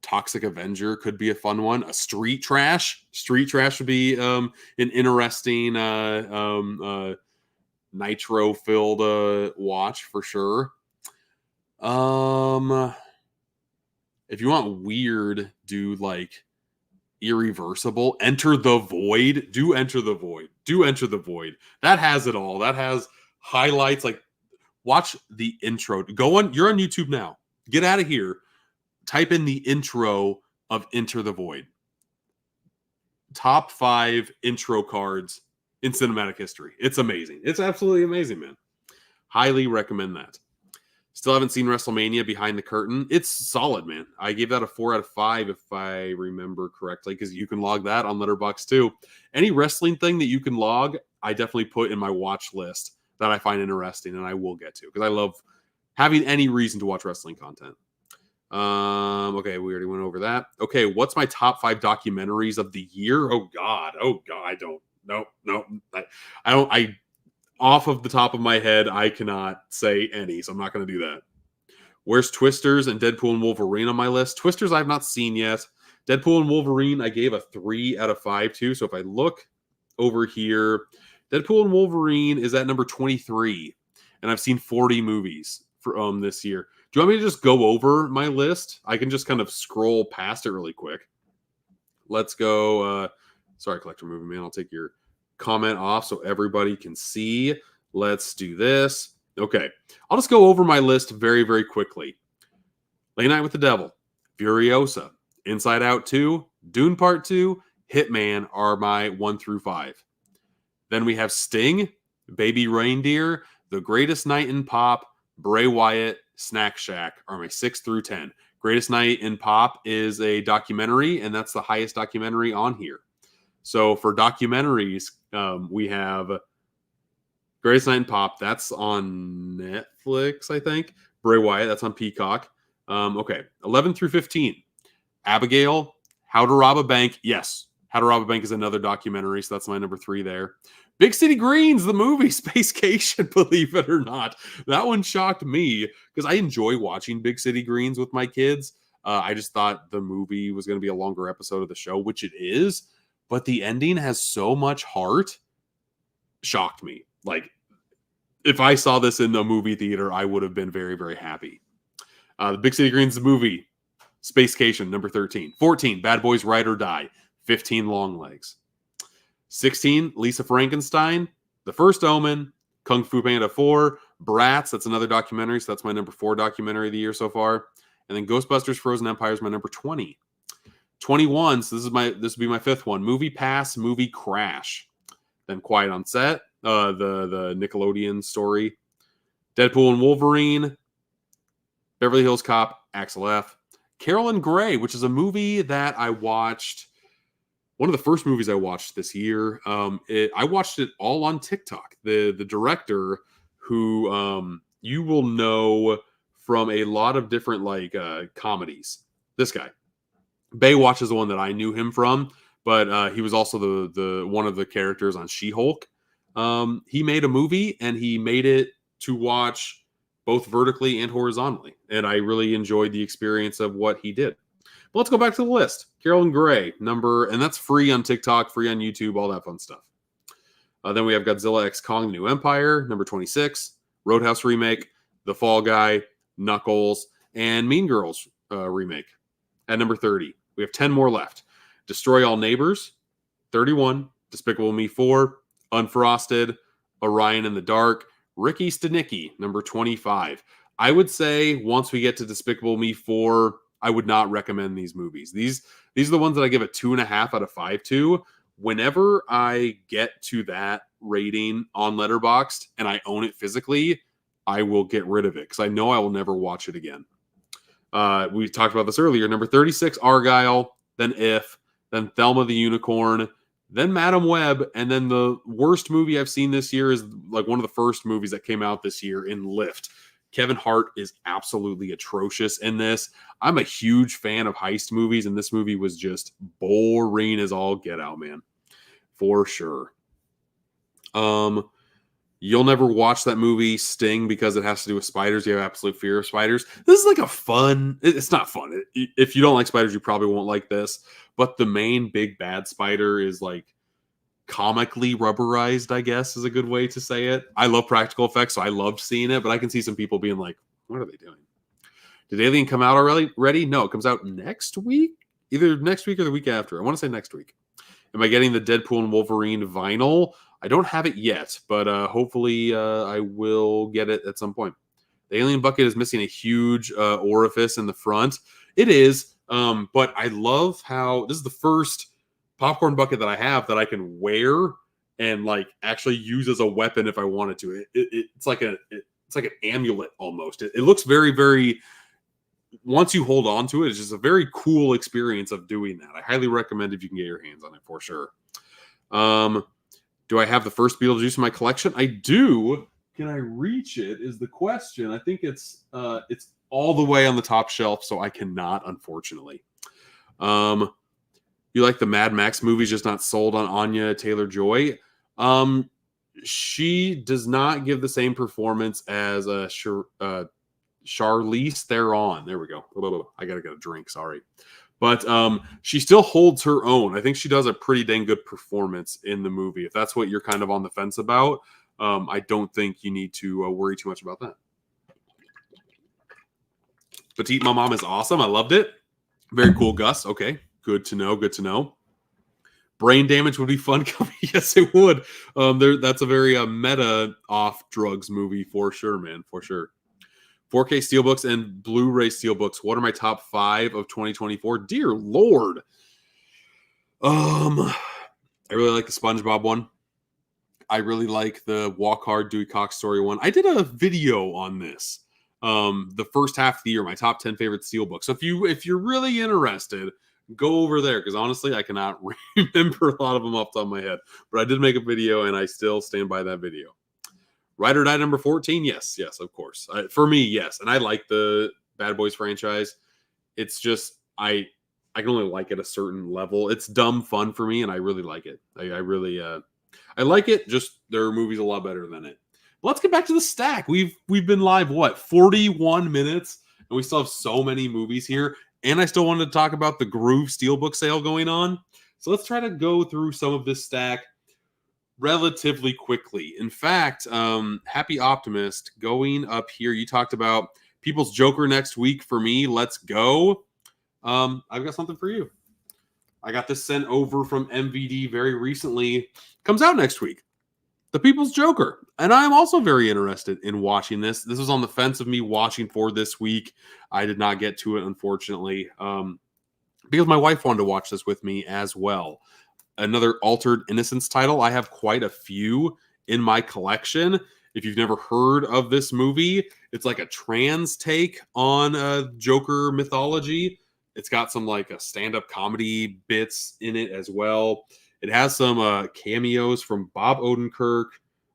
Toxic Avenger could be a fun one. A Street Trash. Street Trash would be an interesting nitro-filled watch for sure. If you want weird, do like Irreversible. Enter the Void. Do Enter the Void. Do Enter the Void. That has it all. That has highlights. Like, watch the intro. Go on. You're on YouTube now. Get out of here. Type in the intro of Enter the Void. Top 5 intro cards in cinematic history. It's amazing. It's absolutely amazing, man. Highly recommend that. Still haven't seen WrestleMania Behind the Curtain. It's solid, man. I gave that a 4 out of 5 if I remember correctly, because you can log that on letterboxd too. Any wrestling thing that you can log, I definitely put in my watch list that I find interesting, and I will get to, because I love having any reason to watch wrestling content. Okay, we already went over that. Okay, what's my top 5 documentaries of the year? Oh God, I don't. No, I don't. off of the top of my head, I cannot say any, so I'm not going to do that. Where's Twisters and Deadpool and Wolverine on my list? Twisters I've not seen yet. Deadpool and Wolverine I gave a 3 out of 5 to. So if I look over here, Deadpool and Wolverine is at number 23. And I've seen 40 movies for this year. Do you want me to just go over my list? I can just kind of scroll past it really quick. Let's go. Sorry, Collector Movie Man. I'll take your comment off so everybody can see. Let's do this. Okay, I'll just go over my list very, very quickly. Late Night with the Devil, Furiosa, Inside Out 2, Dune Part 2, Hitman are my 1 through 5. Then we have Sting, Baby Reindeer, The Greatest Night in Pop, Bray Wyatt, Snack Shack are my 6 through 10. Greatest Night in Pop is a documentary, and that's the highest documentary on here. So for documentaries, we have Greatest Night in Pop. That's on Netflix, I think. Bray Wyatt, that's on Peacock. Okay, 11 through 15. Abigail, How to Rob a Bank. Yes, How to Rob a Bank is another documentary, so that's my number 3 there. Big City Greens, the movie, Spacecation, believe it or not. That one shocked me because I enjoy watching Big City Greens with my kids. I just thought the movie was going to be a longer episode of the show, which it is, but the ending has so much heart. Shocked me. Like, if I saw this in the movie theater, I would have been very, very happy. The Big City Greens movie, Spacecation, number 13. 14, Bad Boys Ride or Die. 15, Long Legs. 16, Lisa Frankenstein. The First Omen. Kung Fu Panda 4. Bratz, that's another documentary, so that's my number 4 documentary of the year so far. And then Ghostbusters Frozen Empire is my number 20. 21, so this will be my 5th one. Movie Pass, Movie Crash. Then Quiet on Set, the Nickelodeon story. Deadpool and Wolverine. Beverly Hills Cop, Axel F. Carol and Gray, which is a movie that I watched. One of the first movies I watched this year. I watched it all on TikTok. The director, who you will know from a lot of different comedies. This guy, Baywatch is the one that I knew him from, but he was also the one of the characters on She-Hulk. He made a movie and he made it to watch both vertically and horizontally, and I really enjoyed the experience of what he did. But let's go back to the list. Carol and Gray, and that's free on TikTok, free on YouTube, all that fun stuff. Then we have Godzilla X Kong: The New Empire, number 26. Roadhouse remake, The Fall Guy, Knuckles, and Mean Girls remake at number 30. We have 10 more left. Destroy All Neighbors, 31. Despicable Me 4, Unfrosted, Orion in the Dark, Ricky Stenicki, number 25. I would say once we get to Despicable Me 4, I would not recommend these movies. These are the ones that I give a 2.5 out of 5 to. Whenever I get to that rating on Letterboxd and I own it physically, I will get rid of it because I know I will never watch it again. We talked about this earlier. Number 36, Argyle, then If, then Thelma the Unicorn, then Madam Web, and then the worst movie I've seen this year is like one of the first movies that came out this year in Lift. Kevin Hart is absolutely atrocious in this. I'm a huge fan of heist movies, and this movie was just boring as all get out, man. For sure. You'll never watch that movie Sting because it has to do with spiders. You have absolute fear of spiders. This is like a fun. It's not fun. If you don't like spiders, you probably won't like this. But the main big bad spider is like comically rubberized, I guess is a good way to say it. I love practical effects, so I loved seeing it. But I can see some people being like, "What are they doing? Did Alien come out already? No, it comes out next week. Either next week or the week after. I want to say next week. Am I getting the Deadpool and Wolverine vinyl? I don't have it yet, but hopefully I will get it at some point. The alien bucket is missing a huge orifice in the front. It is, but I love how this is the first popcorn bucket that I have that I can wear and like actually use as a weapon if I wanted to. It's like an amulet almost. It looks very, very. Once you hold on to it, it's just a very cool experience of doing that. I highly recommend if you can get your hands on it for sure. Do I have the first Beetlejuice in my collection? I do. Can I reach it is the question. I think it's all the way on the top shelf, so I cannot, unfortunately. You like the Mad Max movies, just not sold on Anya Taylor-Joy? She does not give the same performance as Charlize Theron. There we go. I gotta get a drink. Sorry, but she still holds her own. I think she does a pretty dang good performance in the movie. If that's what you're kind of on the fence about, I don't think you need to worry too much about that. Petite Mom is awesome. I loved it. Very cool, Gus. Okay, good to know. Good to know. Brain Damage would be fun. Yes, it would. That's a very meta off drugs movie for sure, man. For sure. 4K Steelbooks and Blu-ray Steelbooks. What are my top 5 of 2024? Dear Lord. I really like the SpongeBob one. I really like the Walk Hard, Dewey Cox Story one. I did a video on this. The first half of the year, my top 10 favorite Steelbooks. So if you're really interested, go over there, because honestly, I cannot remember a lot of them off the top of my head. But I did make a video, and I still stand by that video. Ride or Die number 14? Yes, of course. For me, yes. And I like the Bad Boys franchise. It's just, I can only like it a certain level. It's dumb fun for me, and I really like it. I like it, just there are movies a lot better than it. But let's get back to the stack. We've been live, 41 minutes, and we still have so many movies here. And I still wanted to talk about the Gruv Steelbook sale going on. So let's try to go through some of this stack relatively quickly. In fact, Happy Optimist, going up here, you talked about People's Joker next week for me. Let's go. I've got something for you. I got this sent over from MVD very recently. Comes out next week. The People's Joker. And I'm also very interested in watching this. This was on the fence of me watching for this week. I did not get to it, unfortunately, because my wife wanted to watch this with me as well. Another Altered Innocence title. I have quite a few in my collection. If you've never heard of this movie, it's like a trans take on Joker mythology. It's got some like a stand-up comedy bits in it as well. It has some cameos from Bob Odenkirk,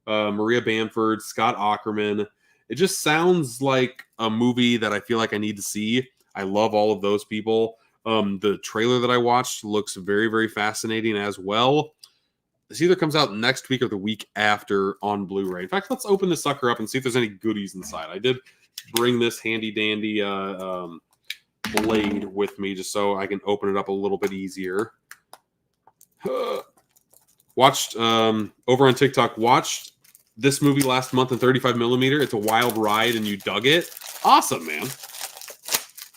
Maria Bamford, Scott Aukerman. It just sounds like a movie that I feel like I need to see. I love all of those people. The trailer that I watched looks very, very fascinating as well. This either comes out next week or the week after on Blu-ray. In fact, let's open this sucker up and see if there's any goodies inside. I did bring this handy-dandy blade with me just so I can open it up a little bit easier. Watched over on TikTok, watched this movie last month in 35mm. It's a wild ride and you dug it. Awesome, man.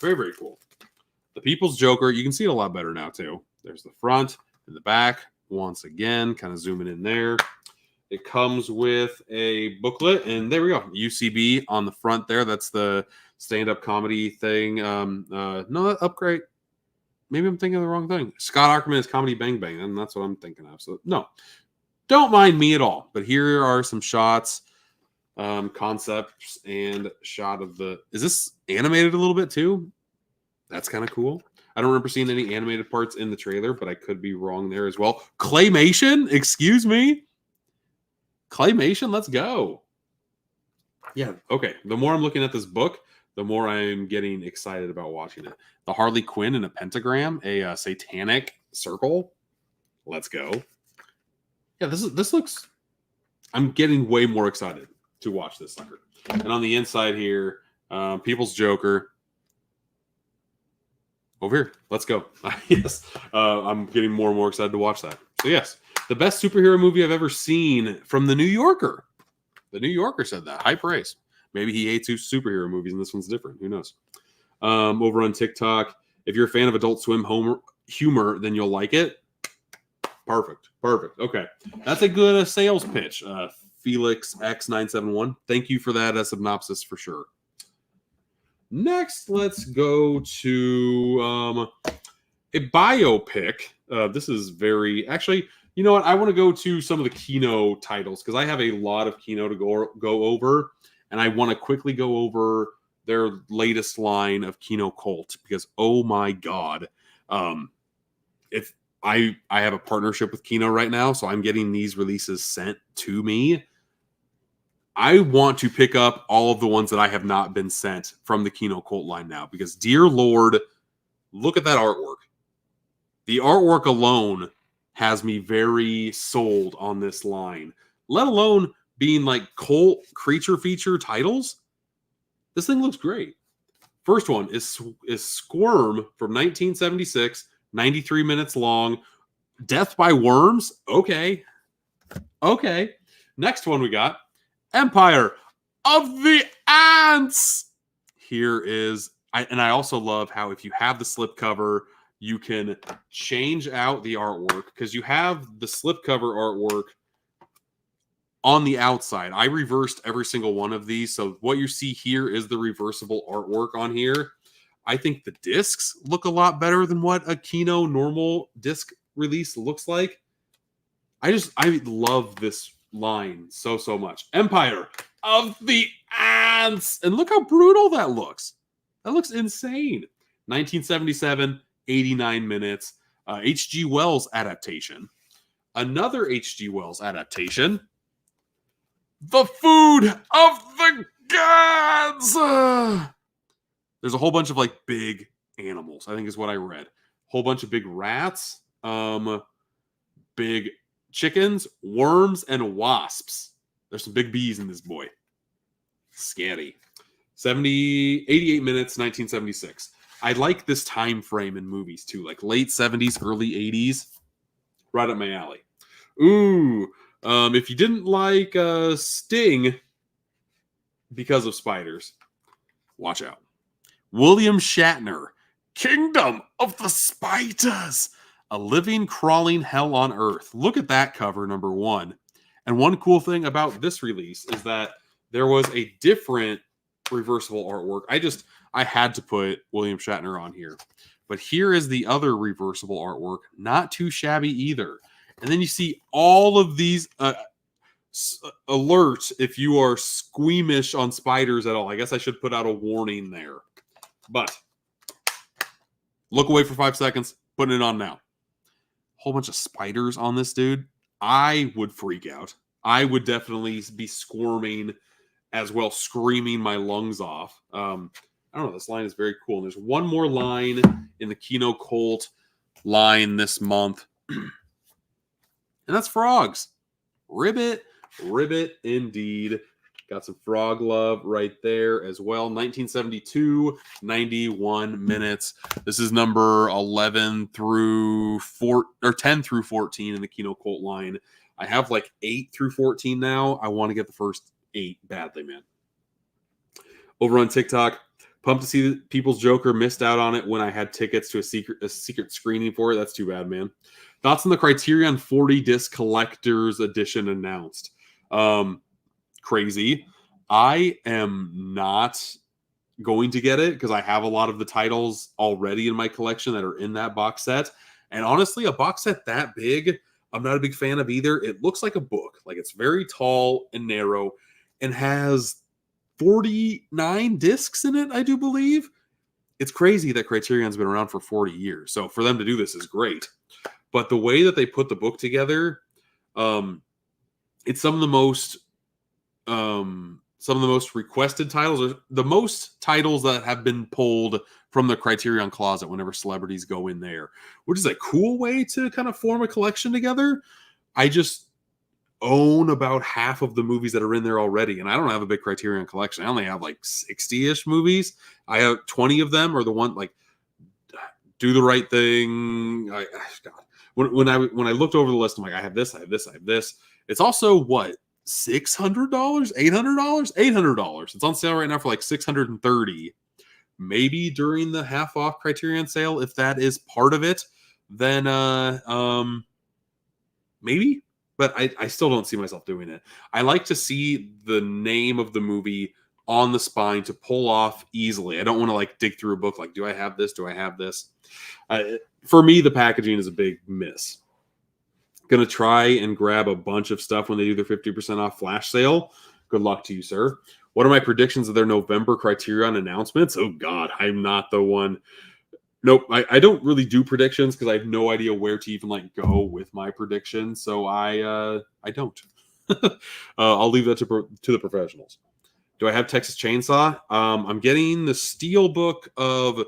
Very, very cool. The People's Joker, you can see it a lot better now too. There's the front and the back. Once again, kind of zooming in there. It comes with a booklet, and there we go. UCB on the front there. That's the stand-up comedy thing. No, upgrade. Maybe I'm thinking of the wrong thing. Scott Aukerman is Comedy Bang Bang, and that's what I'm thinking of. So, no. Don't mind me at all. But here are some shots, concepts, and shot of the... Is this animated a little bit, too? That's kind of cool. I don't remember seeing any animated parts in the trailer, but I could be wrong there as well. Claymation? Excuse me? Claymation? Let's go. Yeah, okay. The more I'm looking at this book, the more I'm getting excited about watching it. The Harley Quinn in a pentagram, a satanic circle. Let's go. Yeah, this looks... I'm getting way more excited to watch this sucker. And on the inside here, People's Joker. Over here. Let's go. Yes. I'm getting more and more excited to watch that. So, yes. The best superhero movie I've ever seen from The New Yorker. The New Yorker said that. High praise. Maybe he hates superhero movies and this one's different. Who knows? Over on TikTok, if you're a fan of Adult Swim humor, then you'll like it. Perfect. Okay. That's a good sales pitch. Felix X971. Thank you for that synopsis for sure. Next, let's go to a biopic. This is very... Actually, you know what? I want to go to some of the Kino titles because I have a lot of Kino to go over. And I want to quickly go over their latest line of Kino Cult because, oh my God. If I have a partnership with Kino right now, so I'm getting these releases sent to me. I want to pick up all of the ones that I have not been sent from the Kino Cult line now because, dear Lord, look at that artwork. The artwork alone has me very sold on this line. let alone being like cult creature feature titles. This thing looks great. First one is Squirm from 1976, 93 minutes long. Death by Worms. Okay. Next one we got Empire of the Ants. Here is, I also love how if you have the slipcover, you can change out the artwork because you have the slipcover artwork on the outside. I reversed every single one of these. So what you see here is the reversible artwork on here. I think the discs look a lot better than what a Kino normal disc release looks like. I love this line so much. Empire of the Ants. And look how brutal that looks. That looks insane. 1977, 89 minutes. H.G. Wells adaptation. Another H.G. Wells adaptation. The Food of the Gods. There's a whole bunch of like big animals, I think is what I read. Whole bunch of big rats, big chickens, worms, and wasps. There's some big bees in this boy. Scary. 88 minutes, 1976. I like this time frame in movies too, like late 70s, early 80s. Right up my alley. Ooh. If you didn't like Sting because of spiders, watch out. William Shatner, Kingdom of the Spiders. A living, crawling hell on earth. Look at that cover, number one. And one cool thing about this release is that there was a different reversible artwork. I had to put William Shatner on here. But here is the other reversible artwork. Not too shabby either. And then you see all of these alerts if you are squeamish on spiders at all. I guess I should put out a warning there. But look away for 5 seconds. Putting it on now. Whole bunch of spiders on this dude. I would freak out. I would definitely be squirming as well, screaming my lungs off. I don't know. This line is very cool. And there's one more line in the Kino Cult line this month. And that's frogs. Ribbit indeed. Got some frog love right there as well. 1972, 91 minutes. This is number 11 through 4 or 10 through 14 in the Kino Cult line. I have like 8 through 14 now. I want to get the first 8 badly, man. Over on TikTok, pumped to see People's Joker. Missed out on it when I had tickets to a secret screening for it. That's too bad, man. Thoughts on the Criterion 40 disc collector's edition announced? Crazy. I am not going to get it because I have a lot of the titles already in my collection that are in that box set. And honestly, a box set that big, I'm not a big fan of either. It looks like a book. Like it's very tall and narrow and has 49 discs in it, I do believe. It's crazy that Criterion's been around for 40 years. So for them to do this is great. But the way that they put the book together, it's some of the most requested titles, or the most titles that have been pulled from the Criterion closet whenever celebrities go in there, which is a cool way to kind of form a collection together. I just own about half of the movies that are in there already, and I don't have a big Criterion collection. I only have like 60-ish movies. I have 20 of them, or the one like Do the Right Thing. God. When I looked over the list, I'm like, I have this, I have this, I have this. It's also what, $600, $800. It's on sale right now for like $630. Maybe during the half off Criterion sale, if that is part of it, then maybe. But I still don't see myself doing it. I like to see the name of the movie on the spine to pull off easily. I don't want to like dig through a book like, do I have this? Do I have this? For me, the packaging is a big miss. Going to try and grab a bunch of stuff when they do their 50% off flash sale. Good luck to you, sir. What are my predictions of their November Criterion announcements? Oh, God, I'm not the one. Nope, I don't really do predictions because I have no idea where to even like go with my predictions. So I don't. I'll leave that to the professionals. Do I have Texas Chainsaw? I'm getting the Steelbook of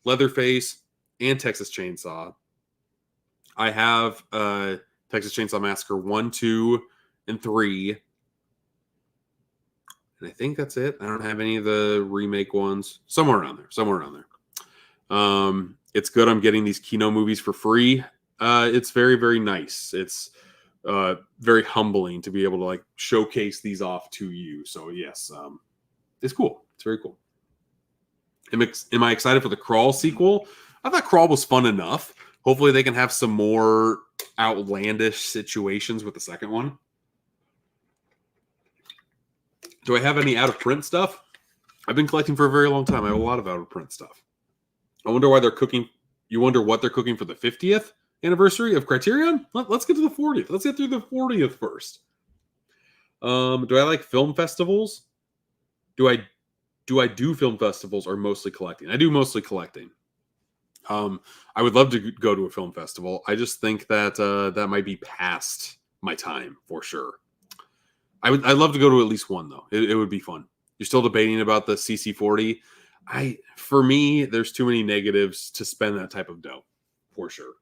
Leatherface and Texas Chainsaw. I have Texas Chainsaw Massacre 1, 2, and 3. And I think that's it. I don't have any of the remake ones. Somewhere around there. It's good. I'm getting these Kino movies for free. It's very, very nice. It's very humbling to be able to like showcase these off to you. So yes, it's cool. It's very cool. Am I excited for the Crawl sequel? I thought Crawl was fun enough. Hopefully they can have some more outlandish situations with the second one. Do I have any out of print stuff? I've been collecting for a very long time. I have a lot of out of print stuff. I wonder why they're cooking. You wonder what they're cooking for the 50th anniversary of Criterion? Let's get to the 40th. Let's get through the 40th first. Do I like film festivals? Do I do film festivals or mostly collecting? I do mostly collecting. I would love to go to a film festival. I just think that that might be past my time for sure. I'd love to go to at least one though. It would be fun. You're still debating about the CC40. For me, there's too many negatives to spend that type of dough for sure.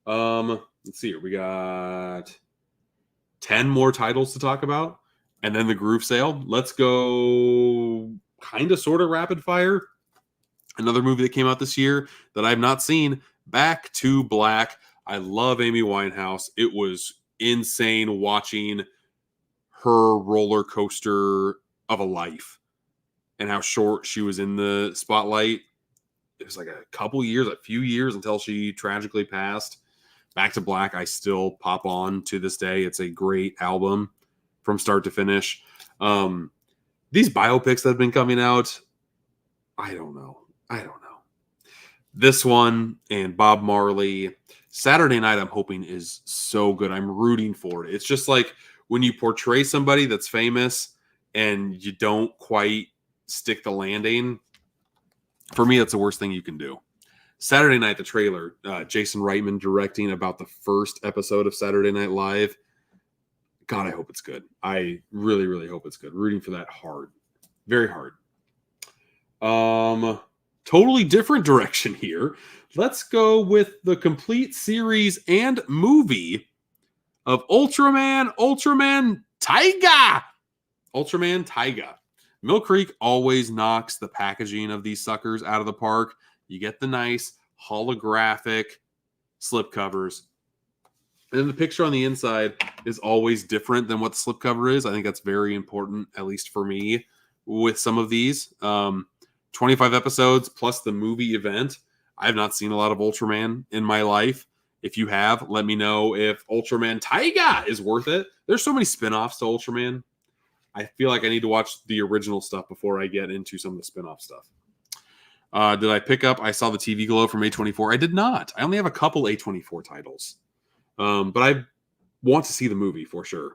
Let's see here. We got 10 more titles to talk about, and then the Gruv sale. Let's go kind of sort of rapid fire. Another movie that came out this year that I've not seen, Back to Black. I love Amy Winehouse. It was insane watching her roller coaster of a life and how short she was in the spotlight. It was like a few years until she tragically passed. Back to Black, I still pop on to this day. It's a great album from start to finish. These biopics that have been coming out, I don't know. This one and Bob Marley, Saturday Night, I'm hoping is so good. I'm rooting for it. It's just like when you portray somebody that's famous and you don't quite stick the landing. For me, that's the worst thing you can do. Saturday Night, the trailer, Jason Reitman directing about the first episode of Saturday Night Live. God, I hope it's good. I really, really hope it's good. Rooting for that hard. Very hard. Totally different direction here. Let's go with the complete series and movie of Ultraman Taiga. Ultraman Taiga. Mill Creek always knocks the packaging of these suckers out of the park. You get the nice holographic slipcovers. And then the picture on the inside is always different than what the slipcover is. I think that's very important, at least for me, with some of these. 25 episodes plus the movie event. I have not seen a lot of Ultraman in my life. If you have, let me know if Ultraman Taiga is worth it. There's so many spin-offs to Ultraman. I feel like I need to watch the original stuff before I get into some of the spin-off stuff. Did I pick up? I saw the TV Glow from A24. I did not. I only have a couple A24 titles. But I want to see the movie for sure.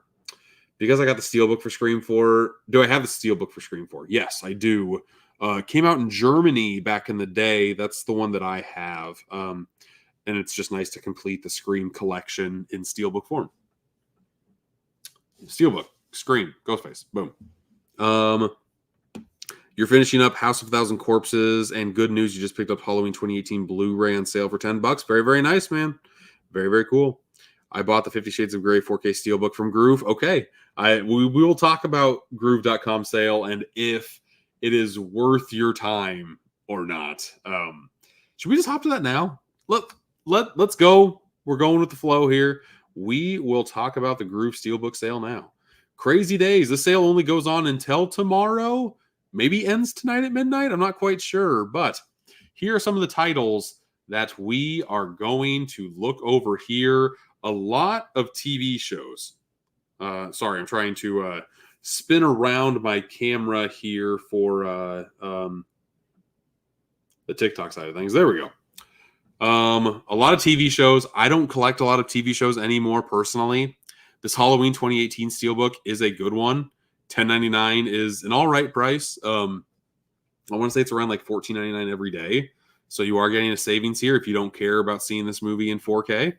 Because I got the Steelbook for Scream 4. Do I have the Steelbook for Scream 4? Yes, I do. Came out in Germany back in the day. That's the one that I have. And it's just nice to complete the Scream collection in Steelbook form. Steelbook, Scream, Ghostface, boom. You're finishing up House of 1,000 Corpses, and good news, you just picked up Halloween 2018 Blu-ray on sale for $10. Very, very nice, man. Very, very cool. I bought the 50 Shades of Grey 4K Steelbook from Gruv. Okay. We will talk about Gruv.com sale and if it is worth your time or not. Should we just hop to that now? Let's go. We're going with the flow here. We will talk about the Gruv Steelbook sale now. Crazy days. The sale only goes on until tomorrow. Maybe ends tonight at midnight. I'm not quite sure. But here are some of the titles that we are going to look over here. A lot of TV shows. Sorry, I'm trying to spin around my camera here for the TikTok side of things. There we go. A lot of TV shows. I don't collect a lot of TV shows anymore personally. This Halloween 2018 Steelbook is a good one. $10.99 is an all right price. I want to say it's around like $14.99 every day. So you are getting a savings here if you don't care about seeing this movie in 4K.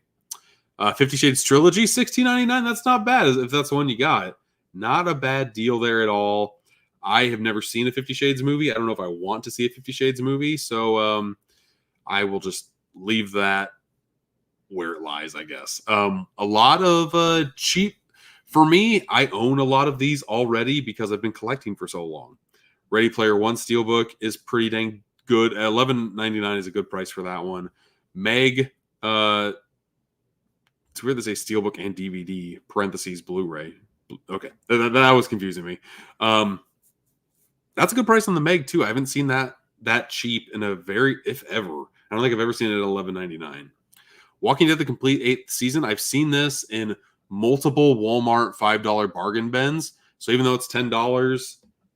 50 Shades Trilogy, $16.99. That's not bad if that's the one you got. Not a bad deal there at all. I have never seen a 50 Shades movie. I don't know if I want to see a 50 Shades movie. So I will just leave that where it lies, I guess. A lot of cheap For me, I own a lot of these already because I've been collecting for so long. Ready Player One Steelbook is pretty dang good. $11.99 is a good price for that one. Meg, it's weird to say Steelbook and DVD, parentheses, Blu-ray. Okay, that was confusing me. That's a good price on the Meg, too. I haven't seen that cheap in a very, if ever. I don't think I've ever seen it at $11.99. Walking Dead: The Complete 8th Season. I've seen this in multiple Walmart $5 bargain bins. So even though it's $10,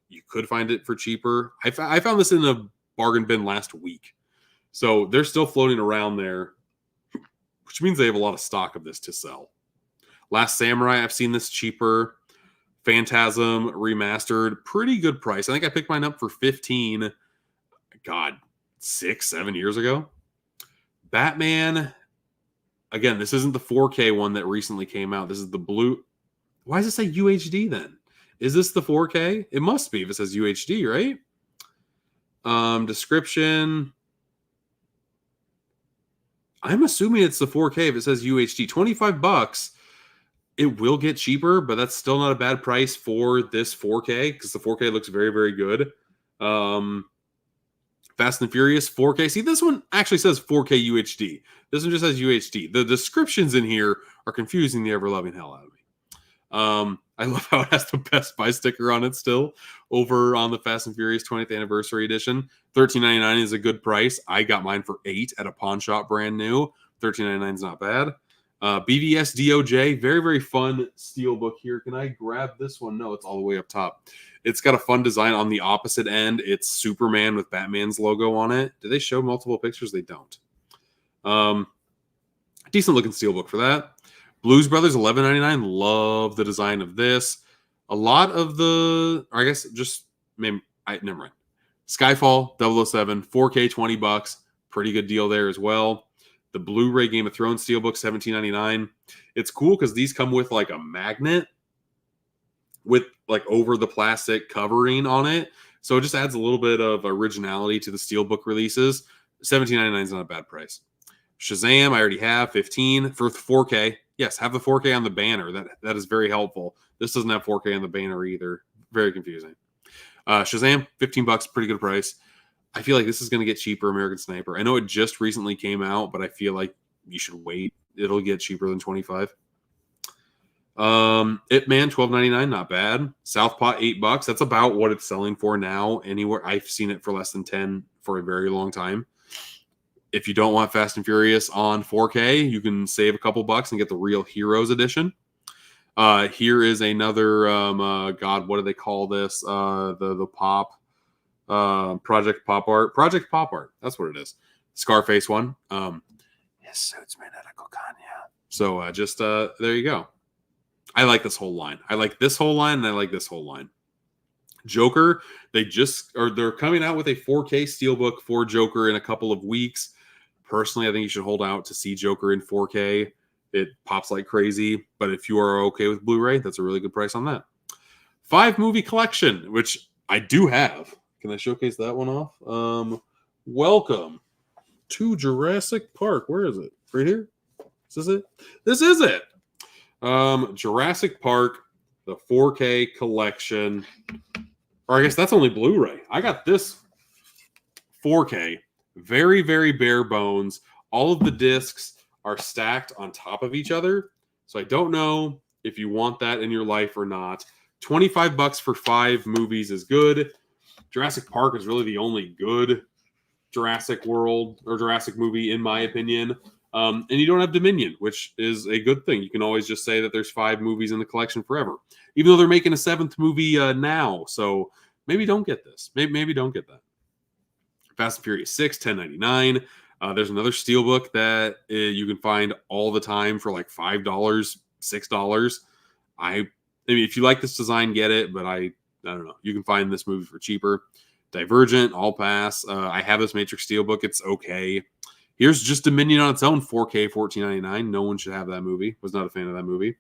you could find it for cheaper. I found this in a bargain bin last week. So they're still floating around there, which means they have a lot of stock of this to sell. Last Samurai, I've seen this cheaper. Phantasm Remastered, pretty good price. I think I picked mine up for $15. God, 6-7 years ago. Batman, again, this isn't the 4K one that recently came out. This is the blue. Why does it say UHD then? Is this the 4K? It must be if it says UHD, right? Description. I'm assuming it's the 4K if it says UHD. $25. It will get cheaper, but that's still not a bad price for this 4K because the 4K looks very, very good. Fast and Furious 4K. See, this one actually says 4K UHD. This one just says UHD. The descriptions in here are confusing the ever-loving hell out of me. I love how it has the Best Buy sticker on it still over on the Fast and Furious 20th Anniversary Edition. $13.99 is a good price. I got mine for $8 at a pawn shop brand new. $13.99 is not bad. BVS DOJ, very, very fun steelbook here. Can I grab this one? No, it's all the way up top. It's got a fun design on the opposite end. It's Superman with Batman's logo on it. Do they show multiple pictures? They don't. Decent looking steelbook for that. Blues Brothers, $11.99. Love the design of this. A lot of the, or I guess just, maybe, never mind. Skyfall, 007, 4K, $20. Pretty good deal there as well. The Blu-ray Game of Thrones Steelbook, $17.99. It's cool because these come with like a magnet with like over the plastic covering on it. So it just adds a little bit of originality to the Steelbook releases. $17.99 is not a bad price. Shazam, I already have, $15 for 4K. Yes, have the 4K on the banner. That is very helpful. This doesn't have 4K on the banner either. Very confusing. Shazam, $15, pretty good price. I feel like this is going to get cheaper, American Sniper. I know it just recently came out, but I feel like you should wait. It'll get cheaper than $25. Ip Man, $12.99, not bad. Southpaw, $8. That's about what it's selling for now anywhere. I've seen it for less than $10 for a very long time. If you don't want Fast and Furious on 4K, you can save a couple bucks and get the Real Heroes edition. Here is another, God, what do they call this? The pop. Project Pop Art. Project Pop Art. That's what it is. Scarface one. His suit's made out of cocaine. So just there you go. I like this whole line. I like this whole line, and I like this whole line. Joker, they're coming out with a 4K steelbook for Joker in a couple of weeks. Personally, I think you should hold out to see Joker in 4K. It pops like crazy, but if you are okay with Blu-ray, that's a really good price on that. 5-movie collection, which I do have. Can I showcase that one off? Welcome to Jurassic Park. Where is it? Right here? Is this it? This is it. Jurassic Park, the 4K collection. Or I guess that's only Blu-ray. I got this 4K. Very, very bare bones. All of the discs are stacked on top of each other. So I don't know if you want that in your life or not. $25 for 5 movies is good. Jurassic Park is really the only good Jurassic World or Jurassic movie, in my opinion. And you don't have Dominion, which is a good thing. You can always just say that there's 5 movies in the collection forever, even though they're making a 7th movie now. So maybe don't get this. Maybe don't get that. Fast and Furious 6, $10.99. There's another steelbook that you can find all the time for like $5, $6. I mean, if you like this design, get it. But I don't know. You can find this movie for cheaper. Divergent, all pass. I have this Matrix steelbook. It's okay. Here's just Dominion on its own, 4K, $14.99. No one should have that movie. Was not a fan of that movie.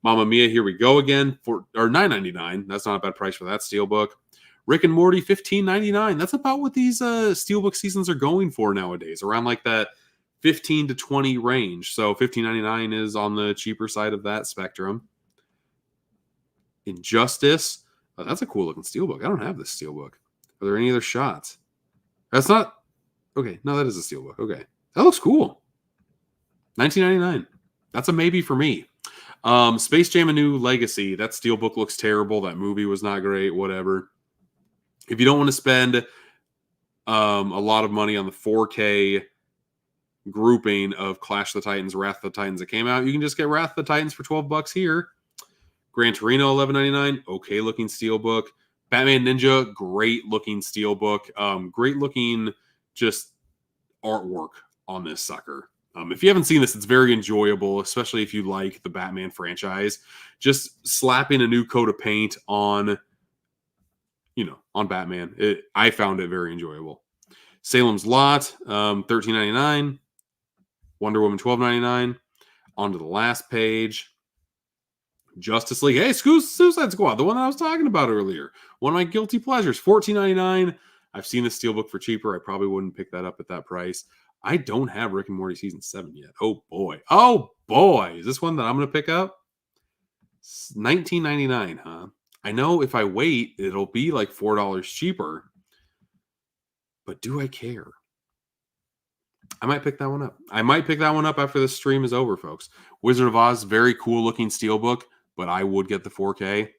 Mamma Mia, here we go again, or $9.99. That's not a bad price for that steelbook. Rick and Morty, $15.99. That's about what these steelbook seasons are going for nowadays, around like that 15 to 20 range. So $15.99 is on the cheaper side of that spectrum. Injustice. Oh, that's a cool looking steelbook. I don't have this steelbook. Are there any other shots? That's not... Okay, no, that is a steelbook. Okay. That looks cool. $19.99. That's a maybe for me. Space Jam: A New Legacy. That steelbook looks terrible. That movie was not great. Whatever. If you don't want to spend a lot of money on the 4K grouping of Clash of the Titans, Wrath of the Titans that came out, you can just get Wrath of the Titans for $12 here. Gran Torino, $11.99. Okay looking steelbook. Batman Ninja, great looking steelbook. Great looking just artwork on this sucker. If you haven't seen this, it's very enjoyable, especially if you like the Batman franchise. Just slapping a new coat of paint on, on Batman. I found it very enjoyable. Salem's Lot, $13.99. Wonder Woman, $12.99. On to the last page. Justice League. Hey, Suicide Squad, the one that I was talking about earlier. One of my guilty pleasures, $14.99. I've seen the steelbook for cheaper. I probably wouldn't pick that up at that price. I don't have Rick and Morty Season 7 yet. Oh, boy. Oh, boy. Is this one that I'm going to pick up? $19.99, huh? I know if I wait, it'll be like $4 cheaper. But do I care? I might pick that one up. I might pick that one up after this stream is over, folks. Wizard of Oz, very cool looking steelbook, but I would get the 4K.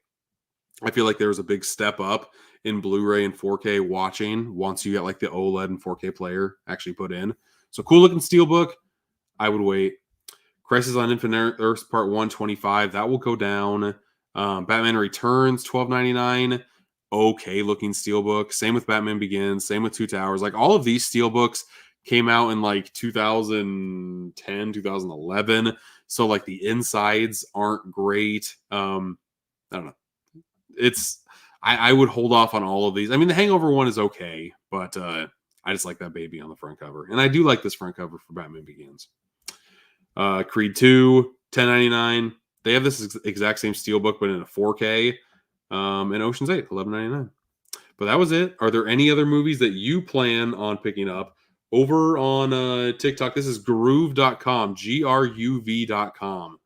I feel like there was a big step up in Blu-ray and 4K watching once you get like the OLED and 4K player actually put in. So cool looking steelbook. I would wait. Crisis on Infinite Earths Part 1, $25. That will go down. Batman Returns, $12.99. Okay looking steelbook. Same with Batman Begins. Same with Two Towers. Like all of these steelbooks came out in like 2010, 2011. So like the insides aren't great. I don't know. I would hold off on all of these. I mean, the Hangover one is okay, but I just like that baby on the front cover. And I do like this front cover for Batman Begins. Creed 2, $10.99. They have this exact same steelbook, but in a 4K. And Ocean's 8, $11.99. But that was it. Are there any other movies that you plan on picking up? Over on TikTok, this is Gruv.com, Gruv.com,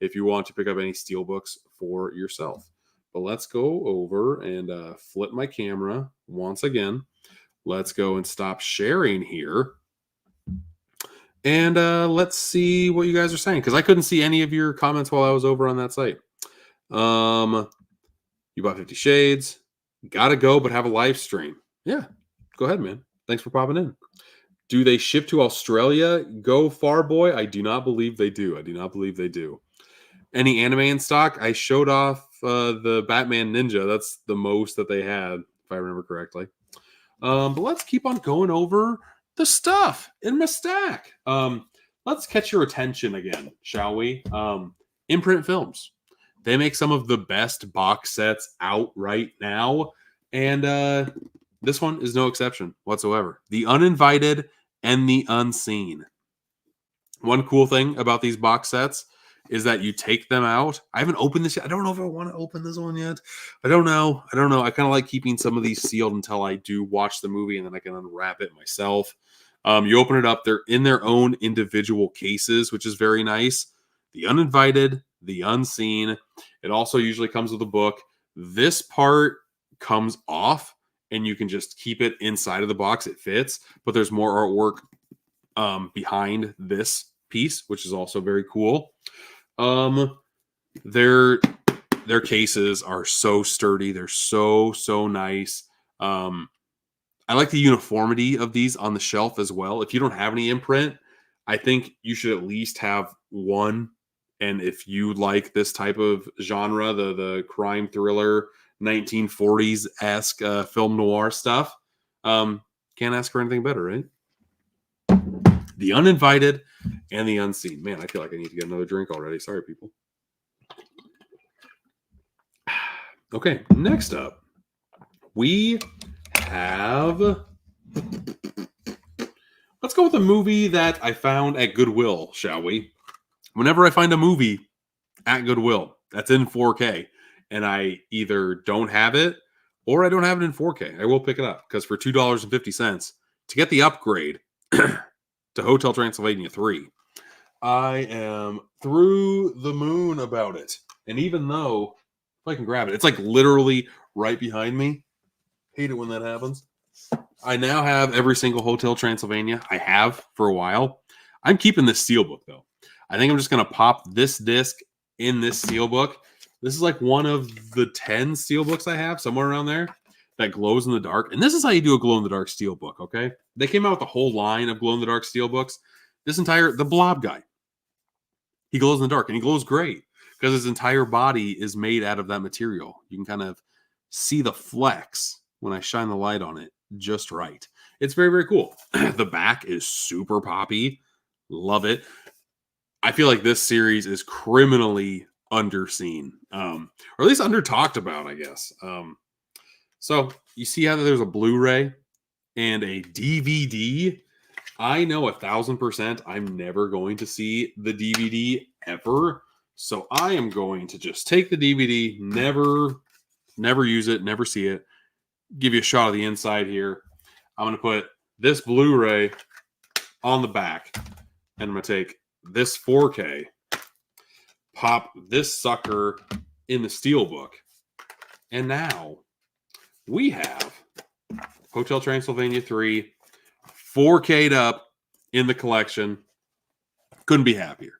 if you want to pick up any steelbooks for yourself. But let's go over and flip my camera once again. Let's go and stop sharing here. And let's see what you guys are saying, because I couldn't see any of your comments while I was over on that site. You bought 50 Shades. Gotta go, but have a live stream. Yeah, go ahead, man. Thanks for popping in. Do they ship to Australia? Go far, boy. I do not believe they do. I do not believe they do. Any anime in stock? I showed off the Batman Ninja. That's the most that they had, if I remember correctly. But let's keep on going over the stuff in my stack. Let's catch your attention again, shall we? Imprint Films. They make some of the best box sets out right now. And this one is no exception whatsoever. The Uninvited and the Unseen. One cool thing about these box sets is that you take them out. I haven't opened this yet. I don't know if I want to open this one yet. I don't know. I kind of like keeping some of these sealed until I do watch the movie, and then I can unwrap it myself. You open it up. They're in their own individual cases, which is very nice. The Uninvited, the Unseen. It also usually comes with a book. This part comes off, and you can just keep it inside of the box. It fits, but there's more artwork behind this piece, which is also very cool. Their cases are so sturdy. They're so nice. I like the uniformity of these on the shelf as well. If you don't have any imprint, I think you should at least have one. And if you like this type of genre, the crime thriller, 1940s-esque film noir stuff, can't ask for anything better, right? The Uninvited and the Unseen. Man, I feel like I need to get another drink already. Sorry, people. Okay, next up, we have... Let's go with a movie that I found at Goodwill, shall we? Whenever I find a movie at Goodwill that's in 4K, and I either don't have it or I don't have it in 4K, I will pick it up, because for $2.50 to get the upgrade to Hotel Transylvania 3, I am through the moon about it. And even though I can grab it. It's like literally right behind me. Hate it when that happens. I now have every single Hotel Transylvania. I have for a while. I'm keeping this Steelbook, though. I think I'm just going to pop this disc in this Steelbook. This is like one of the 10 Steelbooks I have, somewhere around there, that glows in the dark. And this is how you do a glow-in-the-dark Steelbook, okay? They came out with a whole line of glow-in-the-dark Steelbooks. The Blob guy, he glows in the dark, and he glows great because his entire body is made out of that material. You can kind of see the flex when I shine the light on it just right. It's very, very cool. The back is super poppy. Love it. I feel like this series is criminally underseen, or at least under talked about, I guess. So you see how there's a Blu-ray and a DVD. I know 1,000% I'm never going to see the DVD ever. So I am going to just take the DVD, never use it, never see it. Give you a shot of the inside here. I'm going to put this Blu-ray on the back, and I'm going to take this 4K, pop this sucker in the Steelbook, and now we have Hotel Transylvania 3 4K'd up in the collection. Couldn't be happier.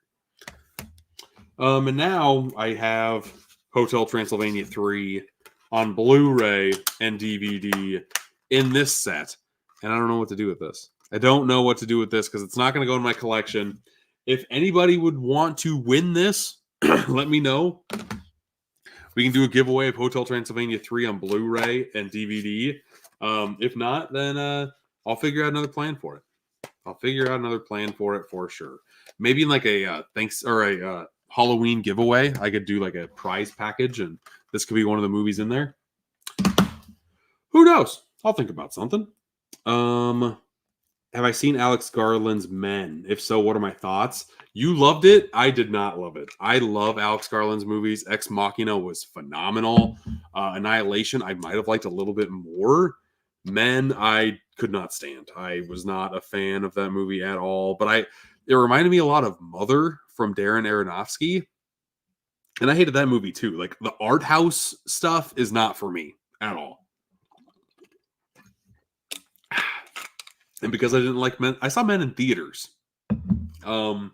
And now I have Hotel Transylvania 3 on Blu-ray and DVD in this set. And I don't know what to do with this. I don't know what to do with this because it's not going to go in my collection. If anybody would want to win this, let me know. We can do a giveaway of Hotel Transylvania 3 on Blu-ray and DVD. If not, then I'll figure out another plan for it. I'll figure out another plan for it for sure. Maybe in like a Halloween giveaway, I could do like a prize package, and this could be one of the movies in there. Who knows? I'll think about something. Have I seen Alex Garland's Men? If so, what are my thoughts? You loved it. I did not love it. I love Alex Garland's movies. Ex Machina was phenomenal. Annihilation, I might have liked a little bit more. Men, I could not stand. I was not a fan of that movie at all. But it reminded me a lot of Mother from Darren Aronofsky. And I hated that movie too. Like the art house stuff is not for me at all. And because I didn't like Men, I saw Men in theaters. And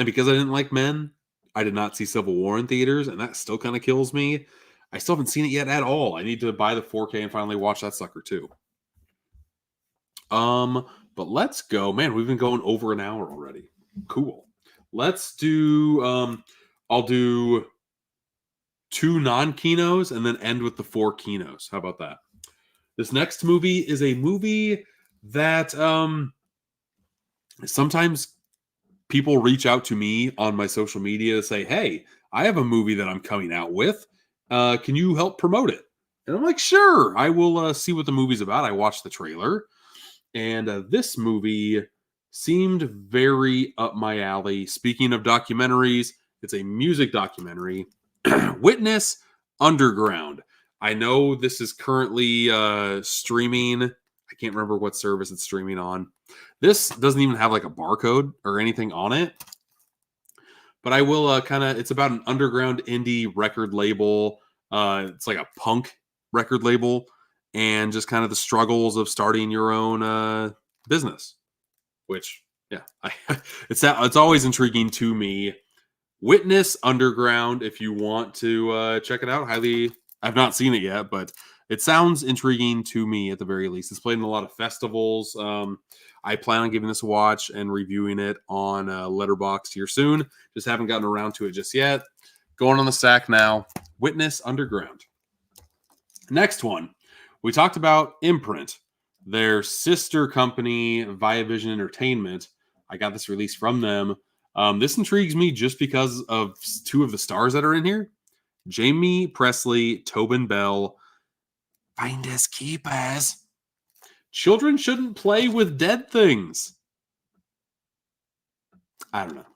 because I didn't like Men, I did not see Civil War in theaters, and that still kind of kills me. I still haven't seen it yet at all. I need to buy the 4K and finally watch that sucker too. But let's go. Man, we've been going over an hour already. Cool. Let's do I'll do 2 non-Kinos and then end with the 4 Kinos. How about that? This next movie is a movie that sometimes people reach out to me on my social media to say, hey, I have a movie that I'm coming out with. Can you help promote it? And I'm like, sure, I will see what the movie's about. I watched the trailer, and this movie seemed very up my alley. Speaking of documentaries, it's a music documentary. Witness Underground. I know this is currently streaming. I can't remember what service it's streaming on. This doesn't even have like a barcode or anything on it. But I will it's about an underground indie record label. It's like a punk record label, and just kind of the struggles of starting your own business. Which, yeah, it's always intriguing to me. Witness Underground, if you want to check it out, I've not seen it yet, but it sounds intriguing to me at the very least. It's played in a lot of festivals. I plan on giving this a watch and reviewing it on letterboxd here soon. Just haven't gotten around to it just yet. Going on the stack now. Witness Underground. Next one. We talked about Imprint, their sister company, Viavision Entertainment. I got this release from them. This intrigues me just because of 2 of the stars that are in here. Jamie Presley, Tobin Bell. Finders keepers. Children shouldn't play with dead things. I don't know.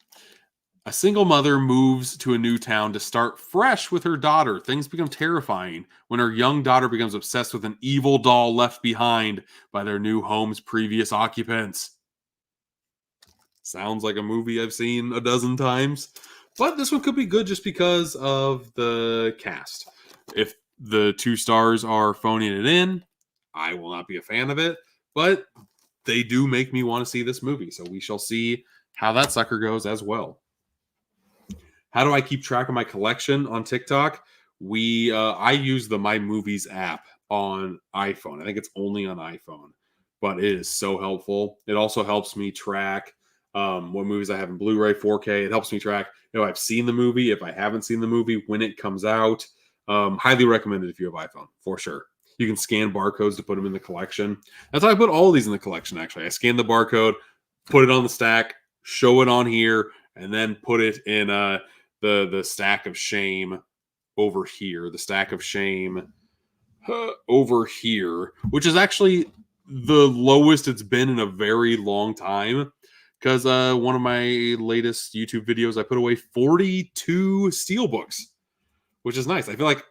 A single mother moves to a new town to start fresh with her daughter. Things become terrifying when her young daughter becomes obsessed with an evil doll left behind by their new home's previous occupants. Sounds like a movie I've seen a dozen times. But this one could be good just because of the cast. If the 2 stars are phoning it in, I will not be a fan of it. But they do make me want to see this movie. So we shall see how that sucker goes as well. How do I keep track of my collection on TikTok? I use the My Movies app on iPhone. I think it's only on iPhone, but it is so helpful. It also helps me track what movies I have in Blu-ray 4K. It helps me track I've seen the movie, if I haven't seen the movie, when it comes out. Highly recommended if you have iPhone, for sure. You can scan barcodes to put them in the collection. That's how I put all these in the collection, actually. I scan the barcode, put it on the stack, show it on here, and then put it in the stack of shame over here. The stack of shame over here, which is actually the lowest it's been in a very long time. Because one of my latest YouTube videos, I put away 42 Steelbooks, which is nice. I feel like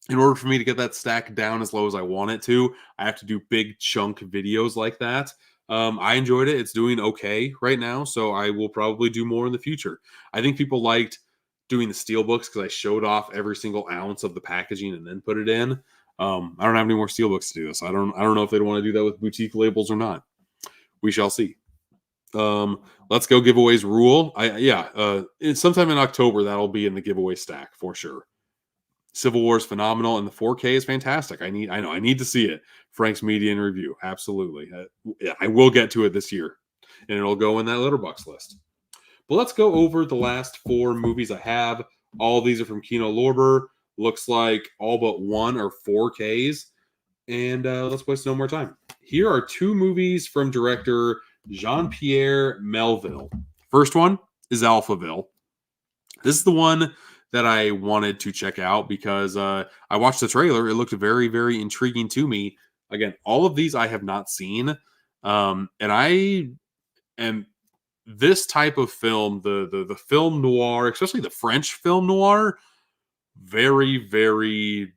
in order for me to get that stack down as low as I want it to, I have to do big chunk videos like that. I enjoyed it. It's doing okay right now, so I will probably do more in the future. I think people liked doing the Steelbooks because I showed off every single ounce of the packaging and then put it in. I don't have any more Steelbooks to do this. I don't know if they'd want to do that with boutique labels or not. We shall see. Let's go giveaways rule. Sometime in October that'll be in the giveaway stack for sure. Civil War is phenomenal, and the 4K is fantastic. I need to see it. Frank's media and review, absolutely. I will get to it this year, and it'll go in that letterboxd list. But let's go over the last 4 movies I have. All of these are from Kino Lorber. Looks like all but one are 4Ks. And let's waste no more time. Here are 2 movies from director Jean-Pierre Melville. First one is Alphaville. This is the one that I wanted to check out because I watched the trailer. It looked very, very intriguing to me. Again, all of these I have not seen. And this type of film, the film noir, especially the French film noir, very, very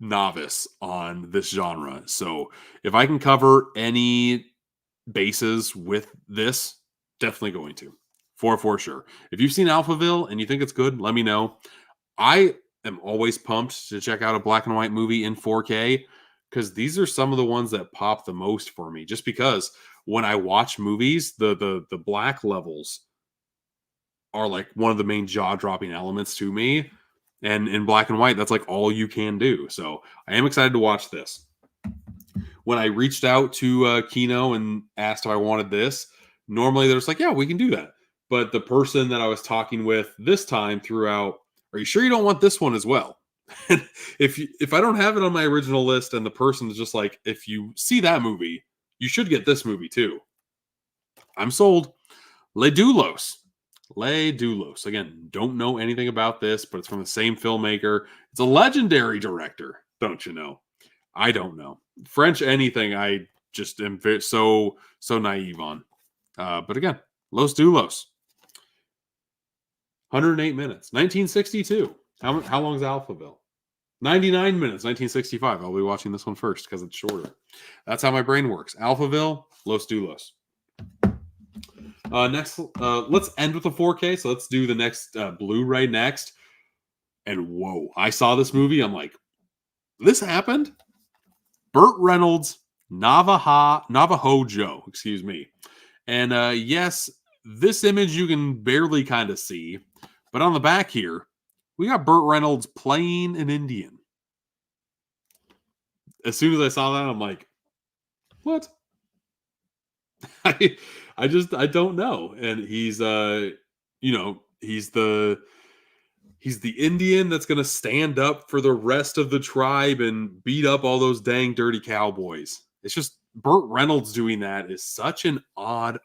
novice on this genre. So if I can cover any bases with this, definitely going to. For sure. If you've seen Alphaville and you think it's good, let me know. I am always pumped to check out a black and white movie in 4K because these are some of the ones that pop the most for me. Just because when I watch movies, the black levels are like one of the main jaw-dropping elements to me. And in black and white, that's like all you can do. So I am excited to watch this. When I reached out to Kino and asked if I wanted this, normally they're just like, yeah, we can do that. But the person that I was talking with this time threw out, are you sure you don't want this one as well? And if I don't have it on my original list and the person is just like, if you see that movie, you should get this movie too. I'm sold. Le Doulos. Again, don't know anything about this, but it's from the same filmmaker. It's a legendary director, don't you know? I don't know. French anything, I just am so naive on. But again, Los Doulos. 108 minutes. 1962. How long is Alphaville? 99 minutes. 1965. I'll be watching this one first because it's shorter. That's how my brain works. Alphaville, Los Doulos. Next, let's end with the 4K. So let's do the next Blu-ray next. And whoa, I saw this movie. I'm like, this happened? Burt Reynolds, Navajo Joe, excuse me. And yes, this image you can barely kind of see. But on the back here, we got Burt Reynolds playing an Indian. As soon as I saw that, I'm like, what? I don't know. And he's he's the Indian that's going to stand up for the rest of the tribe and beat up all those dang dirty cowboys. It's just Burt Reynolds doing that is such an odd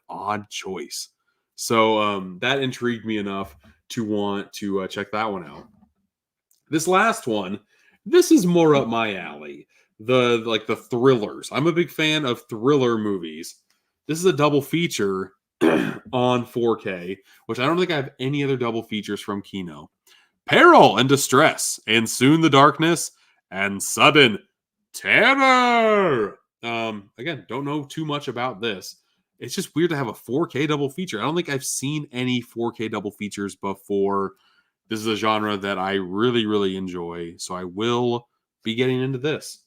choice. So that intrigued me enough to want to check that one out. This last one, this is more up my alley. The thrillers. I'm a big fan of thriller movies. This is a double feature on 4K, which I don't think I have any other double features from Kino. Peril and Distress, and Soon the Darkness, and Sudden Terror. Again, don't know too much about this. it's just weird to have a 4K double feature. I don't think I've seen any 4K double features before. This is a genre that I really, really enjoy. So I will be getting into this.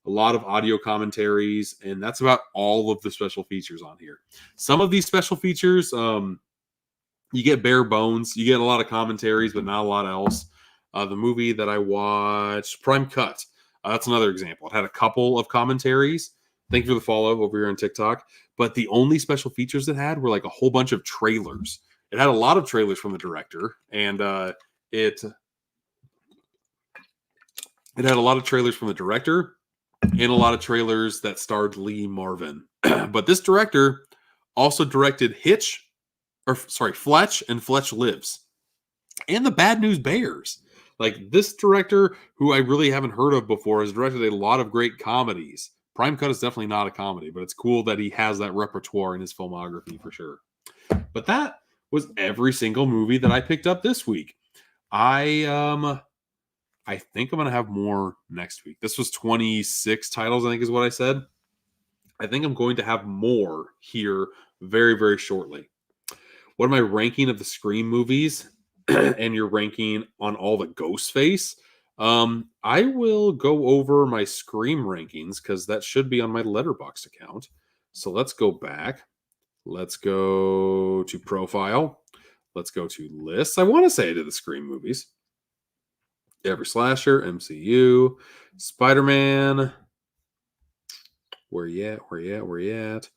A lot of audio commentaries, and that's about all of the special features on here. Some of these special features, you get bare bones. You get a lot of commentaries, but not a lot else. The movie that I watched, Prime Cut, that's another example. It had a couple of commentaries. Thank you for the follow over here on TikTok. But the only special features it had were like a whole bunch of trailers. It had a lot of trailers from the director, and it had a lot of trailers from the director and a lot of trailers that starred Lee Marvin. But this director also directed Fletch and Fletch Lives and The Bad News Bears. Like, this director, who I really haven't heard of before, has directed a lot of great comedies. Prime Cut is definitely not a comedy, but it's cool that he has that repertoire in his filmography for sure. But that was every single movie that I picked up this week. I think I'm going to have more next week. This was 26 titles, I think is what I said. I think I'm going to have more here very, very shortly. What am I ranking of the Scream movies? And your ranking on all the Ghostface? I will go over my Scream rankings because that should be on my letterboxd account. So let's go back. Let's go to profile. Let's go to lists. I want to say I did the Scream movies. Every slasher, MCU, Spider-Man. Where you at?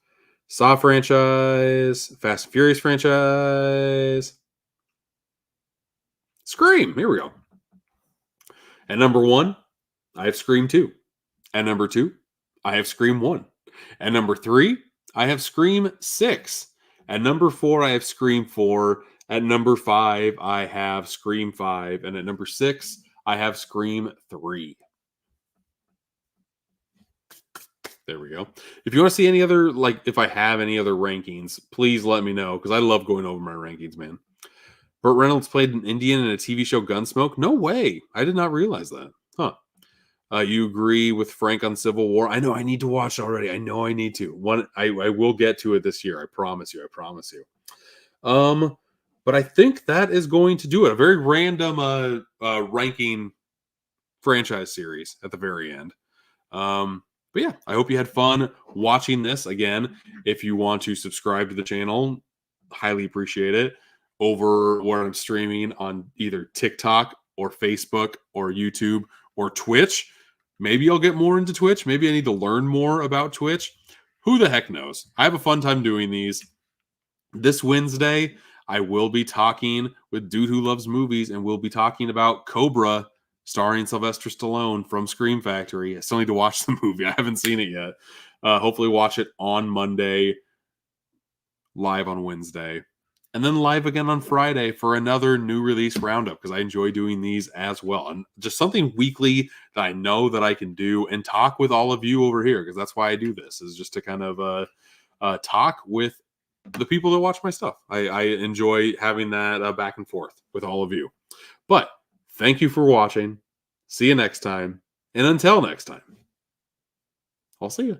Saw franchise, Fast and Furious franchise. Scream. Here we go. At number 1, I have Scream 2. At number 2, I have Scream 1. At number 3, I have Scream 6. At number 4, I have Scream 4. At number 5, I have Scream 5. And at number 6, I have Scream 3. There we go. If you want to see any other, like, if I have any other rankings, please let me know, because I love going over my rankings, man. Burt Reynolds played an Indian in a TV show Gunsmoke? No way. I did not realize that. Huh. You agree with Frank on Civil War? I know I need to watch already. I know I need to. I will get to it this year. I promise you. But I think that is going to do it. A very random ranking franchise series at the very end. But yeah, I hope you had fun watching this. Again, if you want to subscribe to the channel, highly appreciate it. Over what I'm streaming on either TikTok or Facebook or YouTube or Twitch. Maybe I'll get more into Twitch. Maybe I need to learn more about Twitch. Who the heck knows? I have a fun time doing these. This Wednesday, I will be talking with Dude Who Loves Movies, and we'll be talking about Cobra, starring Sylvester Stallone from Scream Factory. I still need to watch the movie. I haven't seen it yet. Hopefully watch it on Monday, live on Wednesday. And then live again on Friday for another new release roundup, because I enjoy doing these as well. And just something weekly that I know that I can do and talk with all of you over here, because that's why I do this, is just to kind of talk with the people that watch my stuff. I enjoy having that back and forth with all of you. But thank you for watching. See you next time. And until next time, I'll see you.